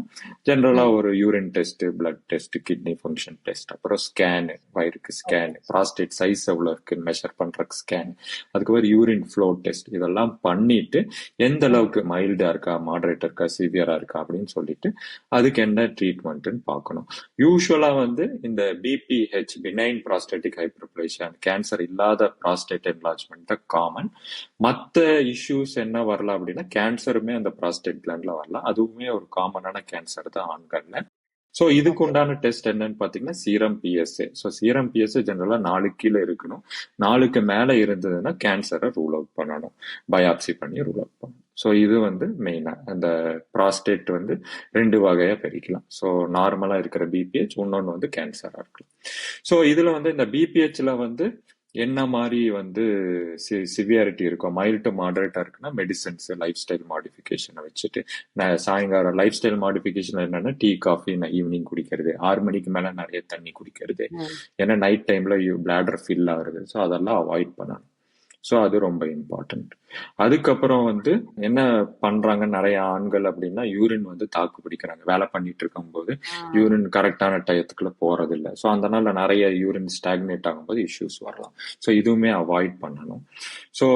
Speaker 2: ஜென்ரலா ஒரு urine test, blood test, kidney function test, அப்புறம் ஸ்கேனு, வயிறுக்கு ஸ்கேன், ப்ராஸ்டேட் சைஸ் எவ்வளோ இருக்குன்னு மெஷர் பண்றதுக்கு ஸ்கேன், அதுக்கப்புறம் யூரின் ஃப்ளோ டெஸ்ட், இதெல்லாம் பண்ணிட்டு எந்த அளவுக்கு மைல்டா இருக்கா, மாடரேட்டா இருக்கா, சிவியரா இருக்கா அப்படின்னு சொல்லிட்டு அதுக்கு என்ன ட்ரீட்மெண்ட்னு பார்க்கணும். யூஸ்வலா வந்து இந்த பிபிஹெச், பினைன் ப்ராஸ்டேட்டிக் ஹைப்பர்ப்ளேஷியா, கேன்சர் இல்லாத ப்ராஸ்டேட் என்லார்ஜ்மெண்ட் காமன். மற்ற இஷ்யூஸ் என்ன வரலாம் அப்படின்னா கேன்சருமே அந்த ப்ராஸ்டேட் கிளாண்ட்ல வரலாம். அதுவுமே ஒரு காமனான கேன்சர் தான் ஆண்கள்ல. ஸோ இதுக்கு உண்டான டெஸ்ட் என்னன்னு பார்த்தீங்கன்னா serum PSA. So serum PSA ஜென்ரலாக 4 கீழே இருக்கணும். 4க்கு மேலே இருந்ததுன்னா கேன்சரை ரூல் அவுட் பண்ணணும், பயாப்சி பண்ணி ரூல் அவுட் பண்ணணும். ஸோ இது வந்து மெயினாக அந்த ப்ராஸ்டேட் வந்து 2 வகையாக பிரிக்கலாம். ஸோ நார்மலாக இருக்கிற பிபிஹெச், இன்னொன்று வந்து கேன்சராக இருக்கலாம். ஸோ இதில் வந்து இந்த பிபிஹெச்ல வந்து என்ன மாதிரி வந்து சிவியாரிட்டி இருக்கும், மைல்டு டு மாடரேட்டா இருக்குன்னா மெடிசன்ஸ், லைஃப் ஸ்டைல் மாடிஃபிகேஷனை வச்சுட்டு சாயங்காலம் லைஃப் ஸ்டைல் மாடிஃபிகேஷன் என்னன்னா டீ காஃபி ஈவினிங் குடிக்கிறது, 6 மணிக்கு மேல நிறைய தண்ணி குடிக்கிறது, ஏன்னா நைட் டைம்ல பிளாடர் ஃபில் ஆகுறது. ஸோ அதெல்லாம் அவாய்ட் பண்ணணும். ஸோ அது ரொம்ப இம்பார்ட்டன்ட். அதுக்கப்புறம் வந்து என்ன பண்றாங்க நிறைய ஆண்கள் அப்படின்னா யூரின் வந்து தாக்கு பிடிக்கிறாங்க. வேலை பண்ணிட்டு இருக்கும்போது யூரின் கரெக்டான டயத்துக்குள்ள போறது இல்லை. ஸோ அதனால நிறைய யூரின் ஸ்டாக்னேட் ஆகும்போது இஷ்யூஸ் வரலாம். ஸோ இதுவுமே அவாய்ட் பண்ணணும். ஸோ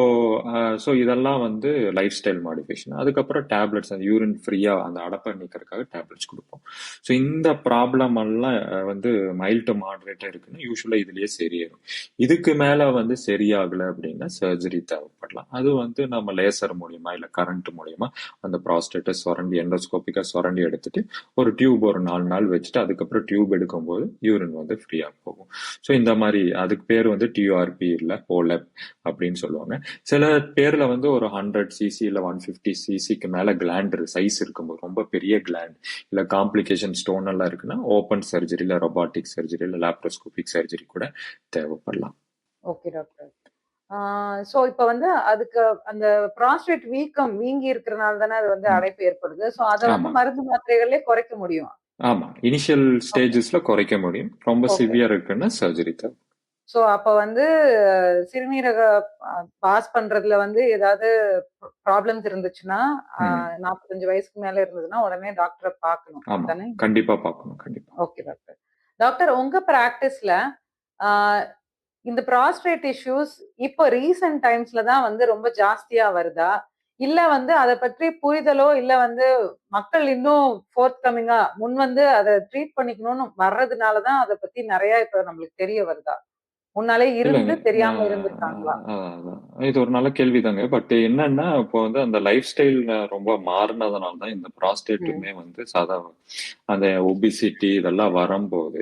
Speaker 2: ஸோ இதெல்லாம் வந்து லைஃப் ஸ்டைல் மாடிஃபிகேஷன். அதுக்கப்புறம் டேப்லெட்ஸ், அந்த யூரின் ஃப்ரீயா அந்த அடப்பை நீக்கிறதுக்காக டேப்லெட்ஸ் கொடுப்போம். ஸோ இந்த ப்ராப்ளம் எல்லாம் வந்து மைல்டு டு மாடரேட்டா இருக்குன்னா யூஸ்வலா இதுலயே சரியாயிடும். இதுக்கு மேல வந்து சரியாகல அப்படின்னா சர்ஜரி தேவைப்படலாம். அது வந்து நம்ம லேசர் மூலியமா இல்ல கரண்ட் மூலியமா அந்த ப்ராஸ்டேட்டை சுரண்டி எண்டோஸ்கோபிக்கா சுரண்டி எடுத்துட்டு ஒரு டியூப் ஒரு 4 நாள் வச்சுட்டு அதுக்கப்புறம் டியூப் எடுக்கும்போது யூரின் வந்து ஃப்ரீயா போகும். ஸோ இந்த மாதிரி அதுக்கு பேர் வந்து டியூஆர்பி இல்ல ஓலெப் அப்படின்னு சொல்லுவாங்க. சில பேர்ல வந்து ஒரு 100 சிசி இல்ல 150 சிசிக்கு மேல கிளாண்ட் சைஸ் இருக்கும்போது, ரொம்ப பெரிய கிளாண்ட் இல்ல காம்ப்ளிகேஷன் ஸ்டோன் எல்லாம் இருக்குன்னா ஓப்பன் சர்ஜரி இல்ல ரொபாட்டிக் சர்ஜரி இல்ல லாப்ரோஸ்கோபிக் சர்ஜரி கூட தேவைப்படலாம்.
Speaker 1: Okay doctor. சோ இப்ப வந்து அதுக்கு அந்த ப்ராஸ்டேட் வீக்கம் வீங்கி இருக்கிறனால தானே அது வந்து அடைப்பு ஏற்படுது. சோ அத வந்து
Speaker 2: ஆமா
Speaker 1: மருந்து மாத்திரைகளே குறைக்க முடியும்.
Speaker 2: ஆமா இனிஷியல்
Speaker 1: ஓகே.
Speaker 2: ஸ்டேஜஸ்ல குறைக்க முடியும். ரொம்ப
Speaker 1: ஓகே.
Speaker 2: சிவியர் இருக்குன்னா சர்ஜரி தேவை.
Speaker 1: சோ அப்ப வந்து சிறுநீரக பாஸ் பண்றதுல வந்து ஏதாவது ப்ராப்ளம்ஸ் இருந்துச்சுன்னா,
Speaker 2: ம்.
Speaker 1: 45 வயசுக்கு மேல இருந்ததுன்னா உடனே டாக்டர பார்க்கணும்.
Speaker 2: ஆமா
Speaker 1: தானே?
Speaker 2: கண்டிப்பா பார்க்கணும், கண்டிப்பா.
Speaker 1: Okay doctor. டாக்டர் உங்க பிராக்டிஸ்ல ஆ இந்த ப்ராஸ்டேட் இஷ்யூஸ் இப்ப ரீசென்ட் டைம்ஸ்ல தான் வந்து ரொம்ப ஜாஸ்தியா வருதா? இல்ல வந்து அத பற்றி புரிதலோ, இல்ல வந்து மக்கள் இன்னும் ஃபோர்த் கமிங்கா முன் வந்து அத ட்ரீட் பண்ணிக்கணும்னு வர்றதுனால தான் அத பத்தி நெறைய இப்ப நம்மளுக்கு தெரிய வருதா? முன்னாலே
Speaker 2: இல்லங்க.
Speaker 1: இருந்து தெரியாம இருந்திருக்காங்களா?
Speaker 2: அதான். இது ஒரு நல்ல கேள்விதாங்க. பட் என்னன்னா, இப்போ வந்து அந்த லைஃப் ஸ்டைல் ரொம்ப மாறுனதுனால தான் இந்த
Speaker 1: ம்.
Speaker 2: ப்ராஸ்டேட்டுமே வந்து அந்த ஒபிசிட்டி இதெல்லாம் வரும்போது,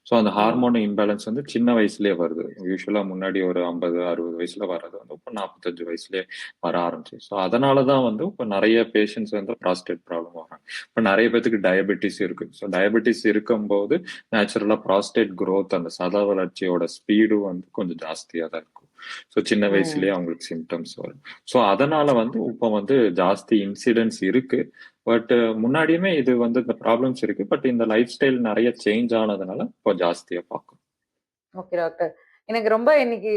Speaker 2: ஸோ அந்த
Speaker 1: ம்.
Speaker 2: ஹார்மோன் இம்பேலன்ஸ் வந்து சின்ன வயசுலயே வருது. யூசுவலா முன்னாடி ஒரு 50, 60 வயசுல வர்றது வந்து இப்ப 45 வயசுலயே வர ஆரம்பிச்சுது. ஸோ அதனால தான் வந்து இப்ப நெறைய பேஷண்ட்ஸ் வந்து ப்ராஸ்டேட் ப்ராப்ளம் வராங்க. இப்ப நெறைய பேத்துக்கு டயபெட்டிஸ் இருக்கு. ஸோ டயபெட்டிஸ் இருக்கும்போது நேச்சுரலா ப்ராஸ்டேட் குரோத், அந்த சத வளர்ச்சியோட ஸ்பீடும் வந்து கொஞ்சம் ஜாஸ்தியா தான் இருக்கும். ஸோ சின்ன
Speaker 1: ம்.
Speaker 2: வயசுலயே அவங்களுக்கு சிம்டம்ஸ் வரும். ஸோ அதனால வந்து இப்ப வந்து ஜாஸ்தி இன்சிடென்ட்ஸ் இருக்கு. பட் முன்னாடியுமே இது வந்து இந்த ப்ராப்ளம்ஸ் இருக்கு. பட் இந்த லைஃப் ஸ்டைல் நெறைய சேஞ்ச் ஆனதுனால இப்போ ஜாஸ்தியா பார்க்கிறோம்.
Speaker 1: Okay doctor. எனக்கு ரொம்ப இன்னைக்கு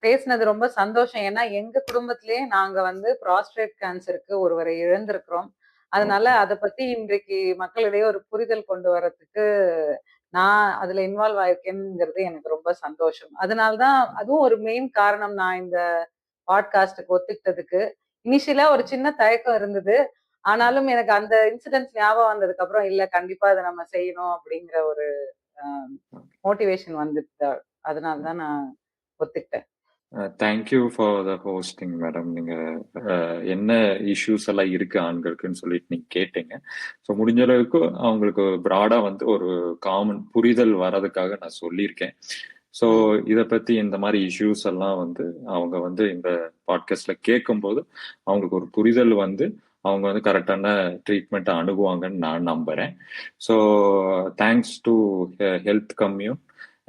Speaker 1: பேசினது ரொம்ப சந்தோஷம். ஏன்னா, எங்க குடும்பத்திலேயே நாங்க வந்து ப்ராஸ்டேட் கேன்சருக்கு ஒருவரை இழந்திருக்கிறோம். அதனால
Speaker 2: ஓகே.
Speaker 1: அத பத்தி இன்றைக்கு மக்களிடையே ஒரு புரிதல் கொண்டு வரதுக்கு நான் அதுல இன்வால்வ் ஆயிருக்கேன்ங்கிறது எனக்கு ரொம்ப சந்தோஷம். அதனால தான் அதுவும் ஒரு மெயின் காரணம் நான் இந்த பாட்காஸ்ட்க்கு ஒத்துக்கிட்டதுக்கு. இனிஷியலா ஒரு சின்ன தயக்கம் இருந்தது. ஆனாலும் எனக்கு அந்த இன்சிடென்ட்ஸ் ஞாபகம் வந்ததுக்கு அப்புறம், இல்ல கண்டிப்பா அத நம்ம செய்யணும் அப்படிங்கிற ஒரு அ மோட்டிவேஷன் வந்துச்சு. அதனால தான் நான் ஒத்துக்கிட்டேன்.
Speaker 2: Thank you for the hosting madam. நீங்கள் என்ன இஷ்யூஸ் எல்லாம் இருக்குது ஆண்களுக்குன்னு சொல்லிட்டு நீங்கள் கேட்டீங்க. ஸோ முடிஞ்ச அளவுக்கு அவங்களுக்கு ப்ராடாக வந்து ஒரு காமன் புரிதல் வர்றதுக்காக நான் சொல்லியிருக்கேன். ஸோ இதை பற்றி இந்த மாதிரி இஷ்யூஸ் எல்லாம் வந்து அவங்க வந்து இந்த பாட்காஸ்டில் கேட்கும்போது அவங்களுக்கு ஒரு புரிதல் வந்து அவங்க வந்து கரெக்டான ட்ரீட்மெண்ட்டை அணுகுவாங்கன்னு நான் நம்புகிறேன். So thanks to health commune.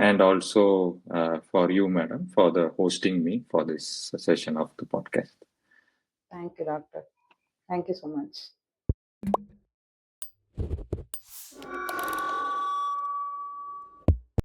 Speaker 2: And also for you, madam, for the hosting me for this session of the podcast.
Speaker 1: Thank you, doctor. Thank you so much.